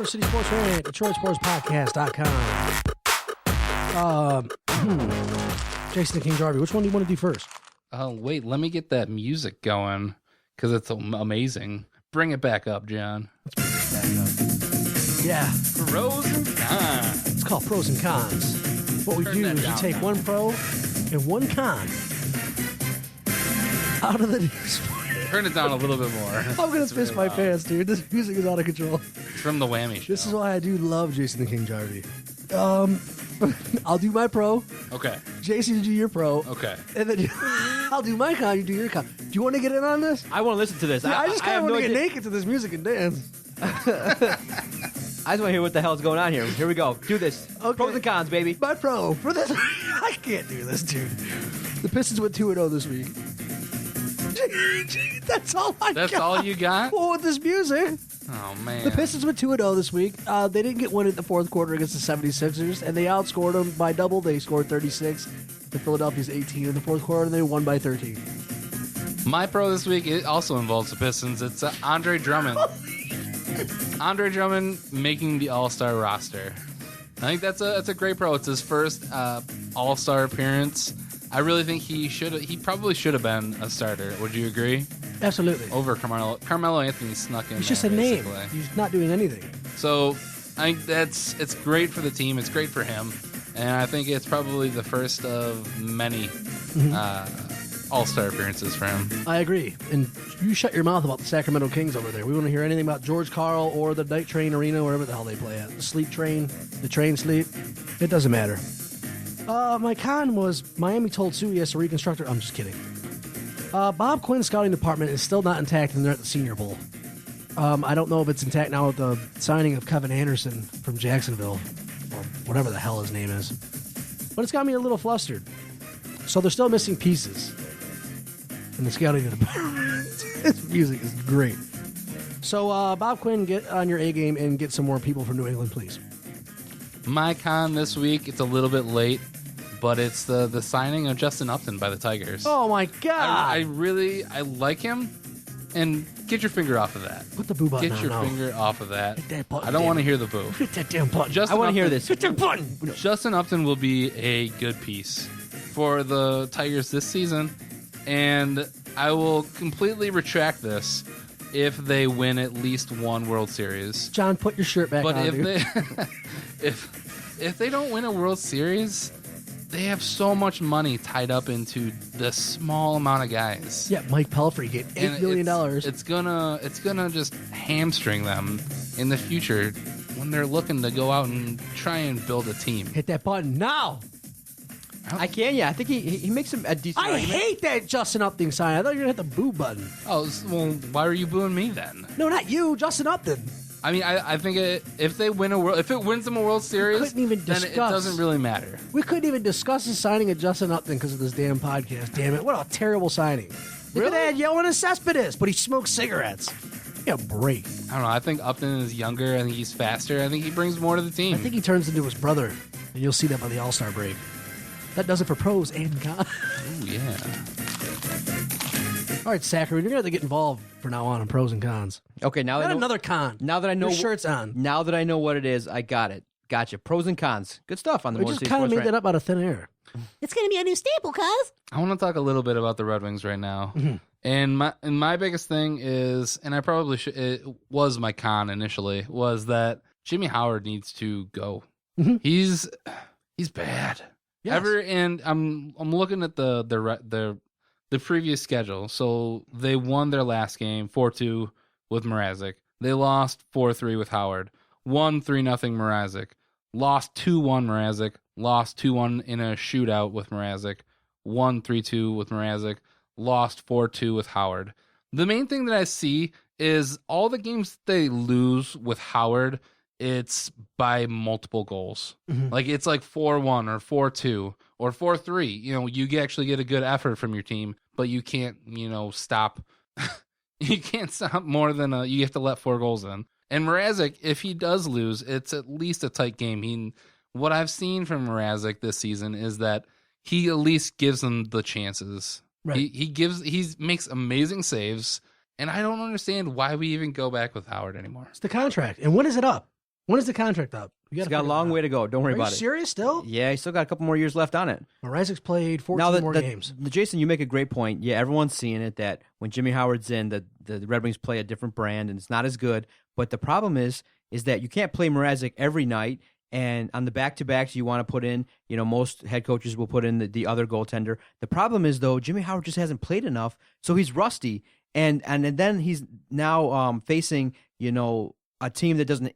Motor City Sports Rant, DetroitSportsPodcast.com. Jason the King Jarvi, which one do you want to do first? Oh, wait, let me get that music going because it's amazing. Bring it back up, John. Yeah. Pros and cons. It's called Pros and Cons. What we do is we take one pro and one con out of the news. Turn it down a little bit more. I'm going to piss my pants, dude. This music is out of control. It's from the Whammy Show. This is why I do love Jason the King Jarvi. I'll do my pro. Okay. Jason, you do your pro. Okay. And then I'll do my con, you do your con. Do you want to get in on this? I want to listen to this. Yeah, I just kind have of want no to get idea. naked to this music and dance. I just want to hear what the hell's going on here. Here we go. Do this. Okay. Pros and cons, baby. My pro for this. I can't do this, dude. The Pistons went 2-0 this week. That's all I got. That's all you got? Well, with this music. Oh, man. The Pistons went 2-0 this week. They didn't get one in the fourth quarter against the 76ers, and they outscored them by double. They scored 36 to Philadelphia's 18 in the fourth quarter, and they won by 13. My pro this week, it also involves the Pistons. It's Andre Drummond. Andre Drummond making the All-Star roster. I think that's a great pro. It's his first All-Star appearance. I really think he probably should have been a starter. Would you agree? Absolutely. Over Carmelo. Carmelo Anthony snuck in. He's there, just a name. basically. He's not doing anything. So I think it's great for the team. It's great for him, and I think it's probably the first of many All-Star appearances for him. I agree. And you shut your mouth about the Sacramento Kings over there. We want to hear anything about George Karl or the Night Train Arena, wherever the hell they play at. The Sleep Train, the Train Sleep. It doesn't matter. My con was Miami told Sue he has to reconstruct her. I'm just kidding. Bob Quinn's scouting department is still not intact, and they're at the Senior Bowl. I don't know if it's intact now with the signing of Kevin Anderson from Jacksonville, or whatever the hell his name is. But it's got me a little flustered. So they're still missing pieces in the scouting department. His music is great. So, Bob Quinn, get on your A game and get some more people from New England, please. My con this week, it's a little bit late, but it's the signing of Justin Upton by the Tigers. Oh, my God. I like him, and get your finger off of that. Put the boo button Get on your now. finger off of that. Hit that button, I don't damn want to it. hear the boo. Hit that damn button. Justin I want to hear Upton- this. Hit that button. Justin Upton will be a good piece for the Tigers this season, and I will completely retract this if they win at least one World Series. John, put your shirt back But on, if dude. they if they don't win a World Series, they have so much money tied up into the small amount of guys. Yeah, Mike Pelfrey get And $8 million. It's gonna just hamstring them in the future when they're looking to go out and try and build a team. Hit that button now. I can, yeah. I think he makes a decent I argument. hate that Justin Upton sign. I thought you were going to hit the boo button. Oh, well, why are you booing me then? No, not you, Justin Upton. I mean, I think if they win if it wins them a World Series, couldn't even then it discuss. doesn't really matter. We couldn't even discuss the signing of Justin Upton because of this damn podcast. Damn it. What a terrible signing. They could have had Yoenis Cespedes, but he smokes cigarettes. Yeah, break. I don't know. I think Upton is younger. I think he's faster. I think he brings more to the team. I think he turns into his brother, and you'll see that by the All-Star break. That does it for pros and cons. Oh, yeah. All right, Zachary, you're going to have to get involved from now on pros and cons. Okay, now I Not know, another con. now that I know Your shirt's on. Now that I know what it is, I got it. Gotcha. Pros and cons. Good stuff on the We Motor just City kind of Sports made that Rant. up out of thin air. It's going to be a new staple, cuz. I want to talk a little bit about the Red Wings right now. And my biggest thing is, and I probably should, it was my con initially, was that Jimmy Howard needs to go. He's bad. Yes. And I'm looking at the previous schedule. So they won their last game 4-2 with Mrazek. They lost 4-3 with Howard. Won 3-0 Mrazek. Lost 2-1 Mrazek. Lost 2-1 in a shootout with Mrazek. Won 3-2 with Mrazek. Lost 4-2 with Howard. The main thing that I see is all the games they lose with Howard, it's by multiple goals. Like it's like 4-1 or 4-2 or 4-3. You know, you actually get a good effort from your team, but you can't, stop. You can't stop more than you have to let 4 goals in. And Mrazek, if he does lose, it's at least a tight game. What I've seen from Mrazek this season is that he at least gives them the chances. Right. He makes amazing saves, and I don't understand why we even go back with Howard anymore. It's the contract. And when is it up? When is the contract up? He's got a long way to go. Don't worry about it. Are you serious still? Yeah, he's still got a couple more years left on it. Mrazek's played 14 more games. Jason, you make a great point. Yeah, everyone's seeing it that when Jimmy Howard's in, the Red Wings play a different brand and it's not as good. But the problem is that you can't play Mrazek every night. And on the back-to-backs, you want to put in, most head coaches will put in the other goaltender. The problem is, though, Jimmy Howard just hasn't played enough, so he's rusty. And then he's now facing, a team that doesn't,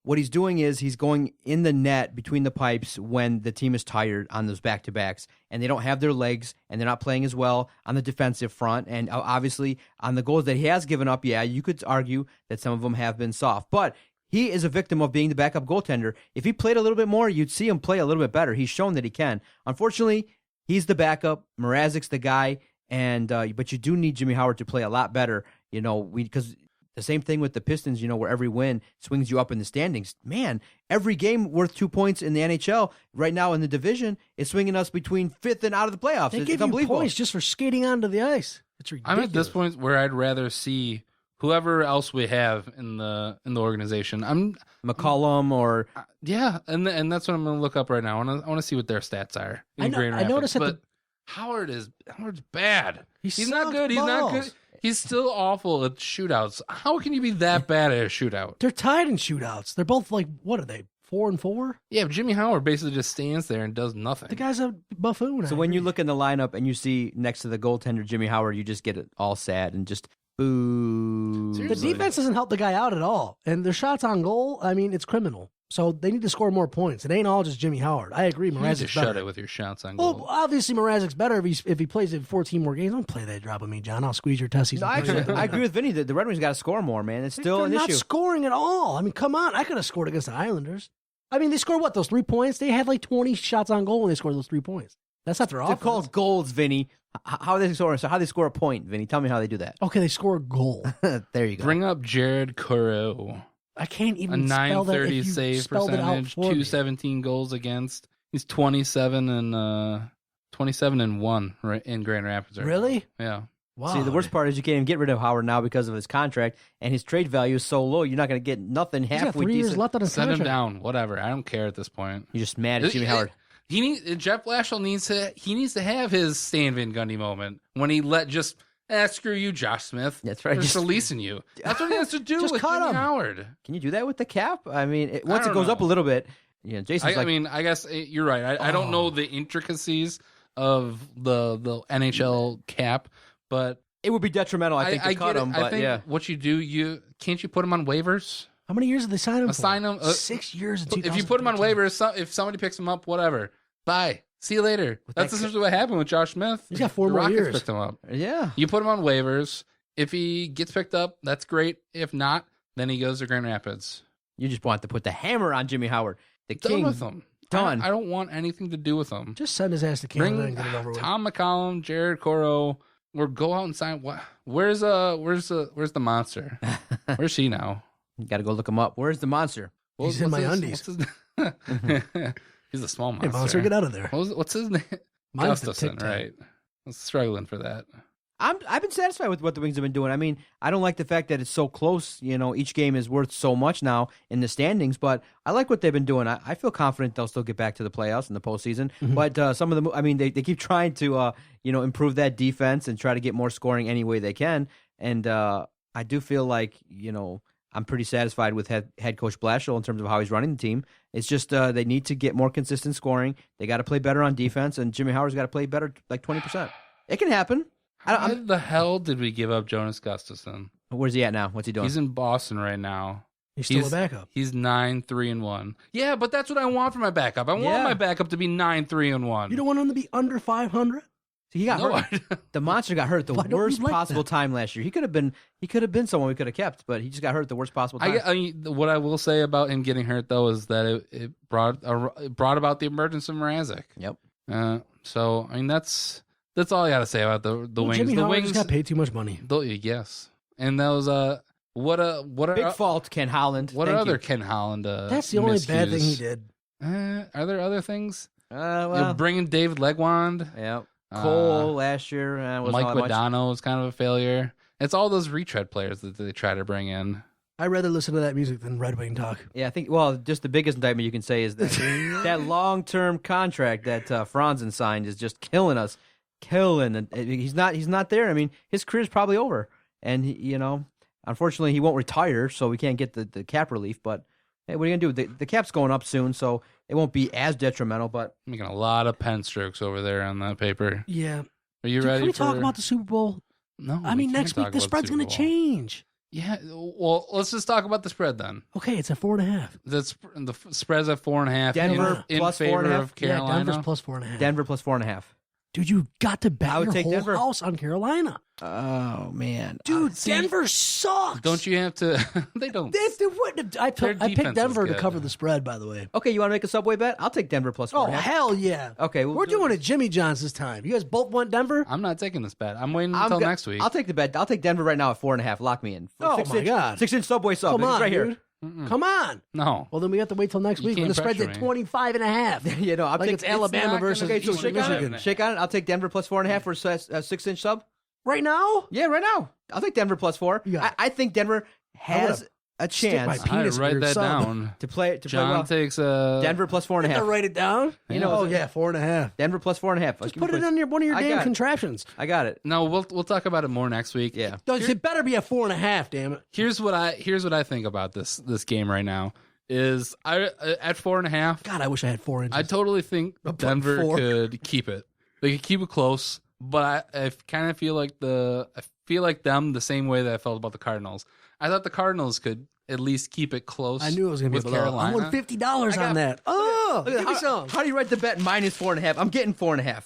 what he's doing is he's going in the net between the pipes when the team is tired on those back-to-backs, and they don't have their legs, and they're not playing as well on the defensive front. And obviously, on the goals that he has given up, yeah, you could argue that some of them have been soft. But he is a victim of being the backup goaltender. If he played a little bit more, you'd see him play a little bit better. He's shown that he can. Unfortunately, he's the backup. Mrazek's the guy, and but you do need Jimmy Howard to play a lot better. Because the same thing with the Pistons. Where every win swings you up in the standings. Man, every game worth 2 points in the NHL right now in the division is swinging us between 5th and out of the playoffs. They give you points just for skating onto the ice. It's ridiculous. I'm at this point where I'd rather see whoever else we have in the organization. I'm McCollum or yeah, and that's what I'm going to look up right now. I want to see what their stats are. I noticed that Howard's bad. He's not good. balls. He's not good. He's still awful at shootouts. How can you be that bad at a shootout? They're tied in shootouts. They're both what are they? 4-4? Yeah, but Jimmy Howard basically just stands there and does nothing. The guy's a buffoon. So when you look in the lineup and you see next to the goaltender Jimmy Howard, you just get it all sad and just boo. The defense doesn't help the guy out at all. And their shots on goal, it's criminal. So they need to score more points. It ain't all just Jimmy Howard. I agree. Mrazek's better. Shut it with your shots on goal. Well, obviously Mrazek's better if he plays in 14 more games. Don't play that drop with me, John. I'll squeeze your testes. No, I agree with Vinny. The Red Wings got to score more, man. It's still an issue. They're not scoring at all. Come on. I could have scored against the Islanders. They scored those 3 points? They had 20 shots on goal when they scored those 3 points. That's not their offense. They're called goals, Vinny. How they score? So how they score a point, Vinny? Tell me how they do that. Okay, they score a goal. There you go. Bring up Jared Coreau. I can't even a spell that. 930 save percentage, 217 goals against. He's 27 and 1 right in Grand Rapids. Right really? Now. Yeah. Wow. See, the worst part is you can't even get rid of Howard now because of his contract, and his trade value is so low. You're not going to get nothing halfway decent. 3 years left on his Send contract. him down. Whatever. I don't care at this point. You're just mad at Jimmy Howard. Jeff Blashill needs to have his Stan Van Gundy moment when he screw you, Josh Smith. That's right. Just releasing you. That's what he has to do with Jimmy Howard. Can you do that with the cap? Once it goes up a little bit, Jason's I guess you're right. I don't know the intricacies of the NHL cap, but it would be detrimental, I think, to cut him. But yeah, what you do, can't you put him on waivers? How many years did they sign him for? Sign him 6 years. If you put him on waivers, if somebody picks him up, whatever. Bye. See you later. That's essentially what happened with Josh Smith. He's got 4 more Rockets years. Picked him up. Yeah. You put him on waivers. If he gets picked up, that's great. If not, then he goes to Grand Rapids. You just want to put the hammer on Jimmy Howard. The Done king. with him. Done. I don't want anything to do with him. Just send his ass to Canada Bring and get it over with. Tom McCollum, Jared Coreau, or go out and sign. Where's the monster? Where's he now? You got to go look him up. Where's the monster? He's in my undies. He's a small monster. Hey, monster, get out of there. What's his name? Mine's the Gustafson, Tic-Tac. right? I'm struggling for that. I've been satisfied with what the Wings have been doing. I don't like the fact that it's so close. Each game is worth so much now in the standings, but I like what they've been doing. I feel confident they'll still get back to the playoffs in the postseason. Mm-hmm. But some of them, they keep trying to, improve that defense and try to get more scoring any way they can. And I do feel like, I'm pretty satisfied with head coach Blashill in terms of how he's running the team. It's just they need to get more consistent scoring. They got to play better on defense, and Jimmy Howard's got to play better, like 20%. It can happen. How the hell did we give up Jonas Gustafson? Where's he at now? What's he doing? He's in Boston right now. He's still a backup. He's 9-3-1. Yeah, but that's what I want for my backup. I want my backup to be 9-3-1. You don't want him to be under 500? He got hurt. The monster got hurt at the worst possible time last year. He could have been someone we could have kept, but he just got hurt at the worst possible time. What I will say about him getting hurt though is that it brought about the emergence of Mrazek. Yep. So that's all I got to say about the Wings. Jimmy the Howard Wings just got paid too much money. Yes, and that was what are big fault, Ken Holland. What are other Ken Holland? That's the only bad thing he did. Are there other things? Well, bringing David Legwand. Yeah. Cole last year was Mike Guadagno was kind of a failure. It's all those retread players that they try to bring in. I'd rather listen to that music than Red Wing talk. Yeah, I think. Well, just the biggest indictment you can say is that that long-term contract that Franzen signed is just killing us, and he's not there. I mean, his career's probably over, and unfortunately, he won't retire, so we can't get the cap relief. But hey, what are you gonna do? The cap's going up soon, so it won't be as detrimental. But Making a lot of pen strokes over there on that paper. Yeah. Are you ready? Can we talk about the Super Bowl? No. I mean, next week the spread's going to change. Yeah, well, let's just talk about the spread then. Okay, it's at 4.5. The spread's at 4.5. Denver in plus favor 4.5? of Carolina. Yeah, Denver's plus 4.5. Denver plus 4.5. Dude, you got to bet I would your take whole Denver. house on Carolina. Oh man, Dude, Denver sucks. Don't you have to? They don't. I Their picked defense Denver is to good. cover the spread, by the way. Okay, you want to make a Subway bet? I'll take Denver plus 4.5. Oh, hell yeah. Okay, We're doing it Jimmy John's this time. You guys both want Denver? I'm not taking this bet. I'm waiting until next week. I'll take the bet. I'll take Denver right now at 4.5. Lock me in. Oh, my God. 6-inch Subway sub. Come It's on, right dude. Come on. No. Well, then we have to wait till next You week when the can't spread's at pressure 25.5. here. I'm Like it's Alabama not versus gonna be Eastern shake on Michigan. it. Shake on it. I'll take Denver plus 4.5 for a 6-inch sub. Right now? Yeah, right now. I'll take Denver plus 4. You got it. I think Denver has a stick my chance penis All right, in write your that sub. down. to play John well. takes Denver plus 4.5. I write it down? You know, Oh, yeah, 4.5. Denver plus 4.5. Just put it on one of your I damn got it. contraptions. I got it. No, we'll talk about it more next week. Yeah. It better be a 4.5, damn it. Here's what I think about this game right now is I at 4.5. God, I wish I had 4 inches. I totally think Up Denver 4. could keep it. They could keep it close, but I kind of feel like them the same way that I felt about the Cardinals. I thought the Cardinals could at least keep it close. I knew it was going to be with below. I Carolina. won $50 on that. Oh, Look at give me how, some. how do you write the bet minus 4.5? I'm getting 4.5.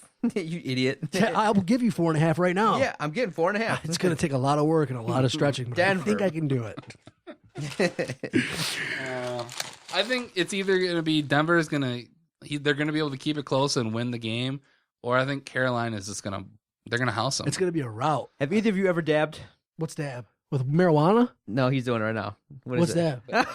You idiot. I will give you 4.5 right now. Yeah, I'm getting 4.5. It's going to take a lot of work and a lot of stretching, but Denver. I think I can do it. I think it's either going to be Denver's going to they're going to be able to keep it close and win the game, or I think Carolina is just going to they're going to house them. It's going to be a rout. Have either of you ever dabbed? What's dab? With marijuana? No, he's doing it right now. What's that? that?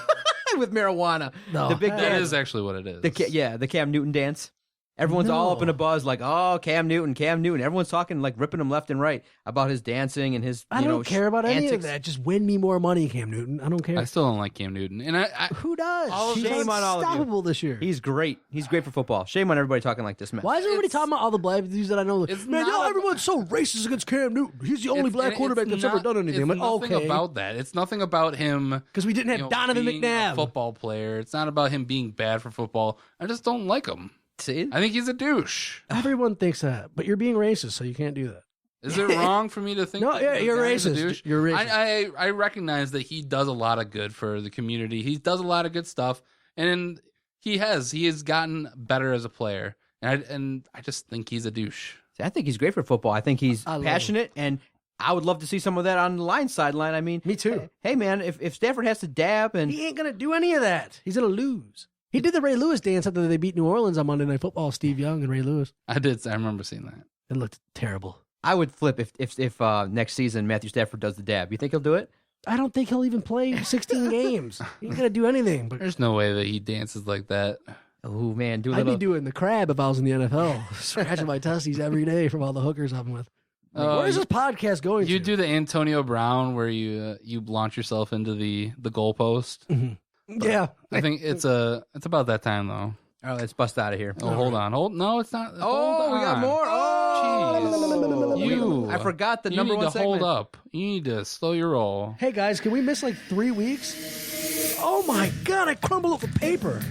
With marijuana. No. The big that dance. is actually what it is. The Cam Newton dance. Everyone's all up in a buzz, like, oh, Cam Newton. Everyone's talking, like, ripping him left and right about his dancing and his, I don't care about any of antics. that. Just win me more money, Cam Newton. I don't care. I still don't like Cam Newton, and I Who does? He's shame on all of you. unstoppable this year. He's great. He's great for football. Shame on everybody talking like this, man. Why is everybody talking about all the black dudes that I know? It's Man, not everyone's so racist against Cam Newton. He's the only black it's quarterback that's not- ever done anything. It's I'm like, nothing okay. about that. It's nothing about him Because we didn't have Donovan being a McNabb. football player. It's not about him being bad for football. I just don't like him. See? I think he's a douche. Everyone thinks that, but you're being racist, so you can't do that. Is it wrong for me to think? No, that yeah, the you're guy is a racist. douche? You're racist. I recognize that he does a lot of good for the community. He does a lot of good stuff, and he has gotten better as a player. And I just think he's a douche. See, I think he's great for football. I think he's I love passionate, and I would love to see some of that on the line sideline. I mean, Me too. Hey, man, if Stafford has to dab and He ain't gonna do any of that. He's gonna lose. He did the Ray Lewis dance after they beat New Orleans on Monday Night Football. Steve Young and Ray Lewis. I remember seeing that. It looked terrible. I would flip if next season Matthew Stafford does the dab. You think he'll do it? I don't think he'll even play 16 games. He ain't gonna do anything. But There's no way that he dances like that. Oh man, do a I'd little. be doing the crab if I was in the NFL, scratching my testes every day from all the hookers I'm with. Where is this podcast going? You to? do the Antonio Brown where you launch yourself into the goalpost. Yeah. I think it's about that time though. All right, let's bust out of here. Oh, hold on. No, it's not. Oh, hold we got on. more. Oh, Jeez. You. I forgot the You number need one to segment. hold up. You need to slow your roll. Hey guys, can we miss like 3 weeks? Oh my God! I crumbled over paper.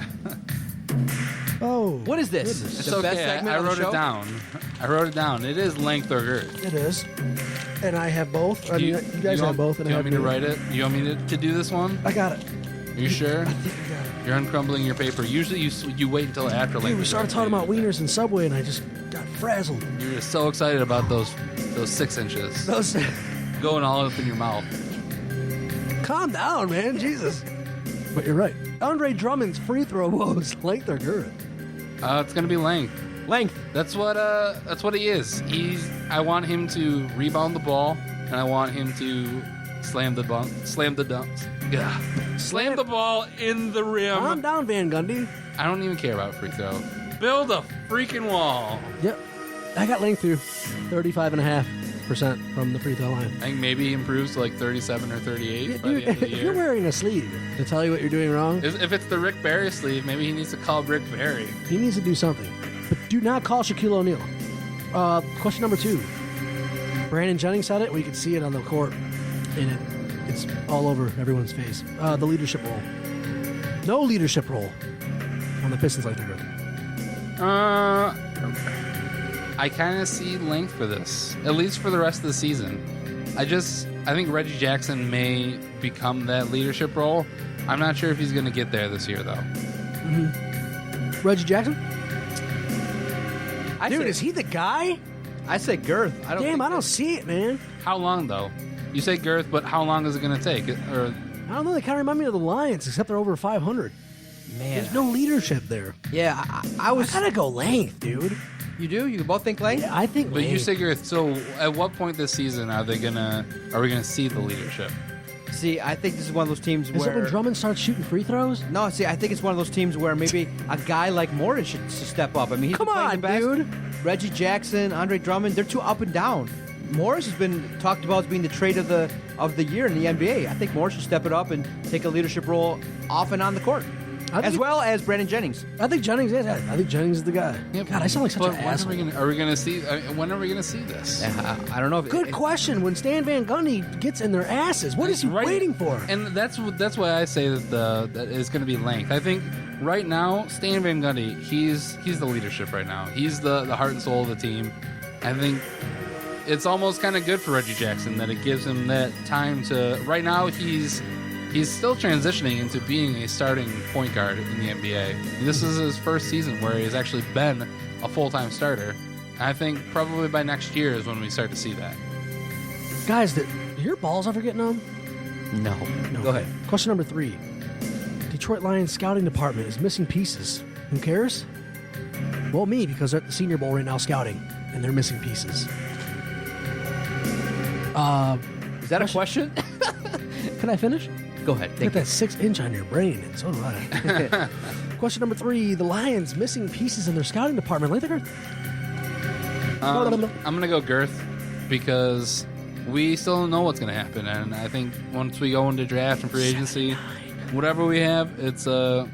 Oh, What is this? goodness. It's the okay. best segment I on the wrote show? it down. It is length or girth. It is, and I have both. I mean, you guys have both, and Do you I want have me to neither. write it? You want me to do this one? I got it. Are you sure? I think I got it. You're uncrumbling your paper. Usually you wait until after Dude, length. we or started girth. talking about wieners and Subway, and I just got frazzled. You're just so excited about those 6 inches Those- going all up in your mouth. Calm down, man. Jesus. But you're right. Andre Drummond's free throw woes length or girth. It's gonna be length. Length. That's what he is. I want him to rebound the ball, and I want him to slam the dunks. Yeah. Slam the ball in the rim. Calm down, Van Gundy. I don't even care about free throw. Build a freaking wall. Yep. I got length through 35 and a half. 50% from the free throw line. I think maybe he improves to like 37 or 38 by the end of the If year. you're wearing a sleeve to tell you what you're doing wrong, If it's the Rick Barry sleeve, maybe he needs to call Rick Barry. he needs to do something. But do not call Shaquille O'Neal. Question number 2. Brandon Jennings said it. We could see it on the court, and it's all over everyone's face. The leadership role. No leadership role on the Pistons like they're I kind of see length for this, at least for the rest of the season. I think Reggie Jackson may become that leadership role. I'm not sure if he's going to get there this year, though. Mm-hmm. Reggie Jackson? Dude, is he the guy? I say Girth. I don't see it, man. How long, though? You say Girth, but how long is it going to take? Or I don't know. They kind of remind me of the Lions, except they're over 500. Man. There's no leadership there. Yeah, I gotta go length, dude. You do? You both think length? Yeah, I think But length. you say Girth, so at what point this season are we going to see the leadership? See, I think this is one of those teams Is where... it when Drummond starts shooting free throws? No, see, I think it's one of those teams where maybe a guy like Morris should step up. I mean, he's Come been playing on, the best. dude. Reggie Jackson, Andre Drummond, they're too up and down. Morris has been talked about as being the trade of the year in the NBA. I think Morris should step it up and take a leadership role off and on the court, as well as Brandon Jennings. I think Jennings is. I think Jennings is the guy. Yeah, God, I sound like such an asshole. When are we going to see this? I don't know. If Good question. When Stan Van Gundy gets in their asses, what is he waiting for? And that's why I say that it's going to be length. I think right now, Stan Van Gundy, he's the leadership right now. He's the heart and soul of the team. I think it's almost kind of good for Reggie Jackson that it gives him that time to. Right now, he's still transitioning into being a starting point guard in the NBA. This is his first season where he's actually been a full-time starter. And I think probably by next year is when we start to see that. Guys, did your balls ever get numb? No. Go ahead. Question number 3. Detroit Lions scouting department is missing pieces. Who cares? Well, me, because they're at the Senior Bowl right now scouting, and they're missing pieces. Is that a question? Can I finish? Go ahead. You got that 6-inch on your brain, and so do I. Question number 3. The Lions missing pieces in their scouting department. I'm going to go Girth because we still don't know what's going to happen. And I think once we go into draft and free agency, whatever we have, it's I'm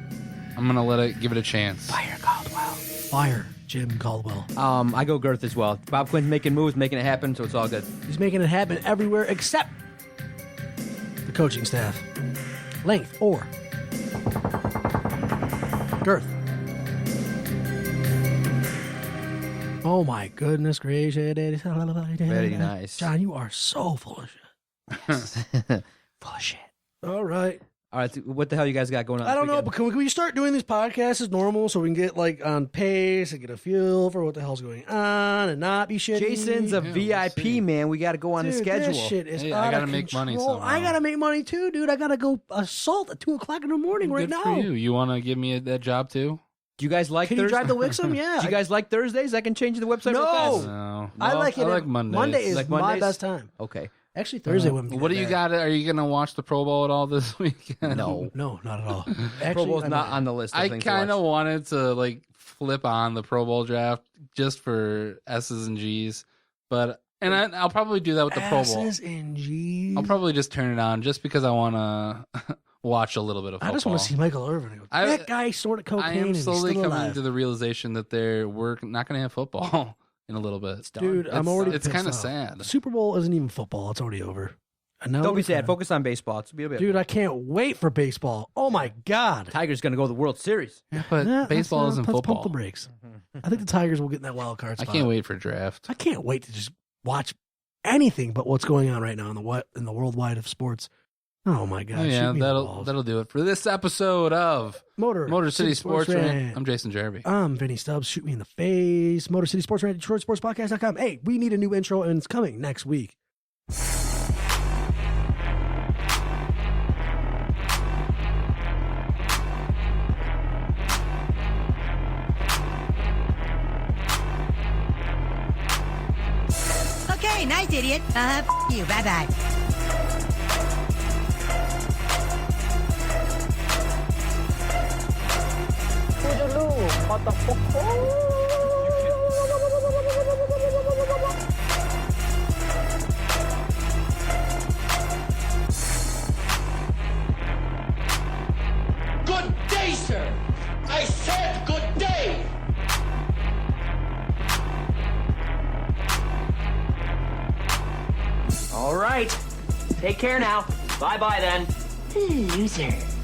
going to give it a chance. Fire Caldwell. Fire Jim Caldwell. I go Girth as well. Bob Quinn's making moves, making it happen, so it's all good. He's making it happen everywhere except the coaching staff. Length or Girth. Oh my goodness gracious. Very nice. John, you are so full of shit. Full of shit. All right. All right, what the hell you guys got going on? I don't this know, weekend? but can we start doing these podcasts as normal so we can get like on pace and get a feel for what the hell's going on and not be shitty? Jason's a VIP, man. We got to go on the schedule. This shit is Hey, out I gotta of make money control. somehow. I gotta make money too, dude. I gotta go assault at 2:00 in the morning right Good now. for you. You want to give me that job too? Do you guys like Can you Thursday? drive the Wixom? Yeah. Do you guys like Thursdays? I can change the website real No. fast. No. I like it. I like Mondays. Monday is Like my Mondays? best time. Okay. Actually, Thursday wouldn't be What that do you bad. got? Are you going to watch the Pro Bowl at all this weekend? No. No, not at all. Pro Actually, Bowl's I'm not on the list. I kind of wanted to like flip on the Pro Bowl draft just for S's and G's, but I'll probably do that with the Pro Bowl. S's and G's. I'll probably just turn it on just because I want to watch a little bit of football. I just want to see Michael Irvin. That guy snorted cocaine. I am and he's slowly still coming alive. to the realization that we're not going to have football in a little bit. Dude, I'm already. It's pissed kind of off. sad. The Super Bowl isn't even football. It's already over. And now Don't be we're sad. kind of- Focus on baseball. It's a bit. Dude, I can't wait for baseball. Oh my god. Tigers going to go to the World Series. Yeah, but Yeah, baseball let's isn't pump football. the brakes. I think the Tigers will get in that wild card I spot. can't wait for draft. I can't wait to just watch anything but what's going on right now in the worldwide of sports. Oh my god! Oh, yeah, shoot me in the that'll balls. do it for this episode of Motor City Sports Rant. Rant. I'm Jason Jarvi. I'm Vinny Stubbs. Shoot me in the face. Motor City Sports Rant, DetroitSportsPodcast.com. Hey, we need a new intro, and it's coming next week. Okay, nice, idiot. You. Bye-bye. right. Take care now. Bye-bye then. Loser.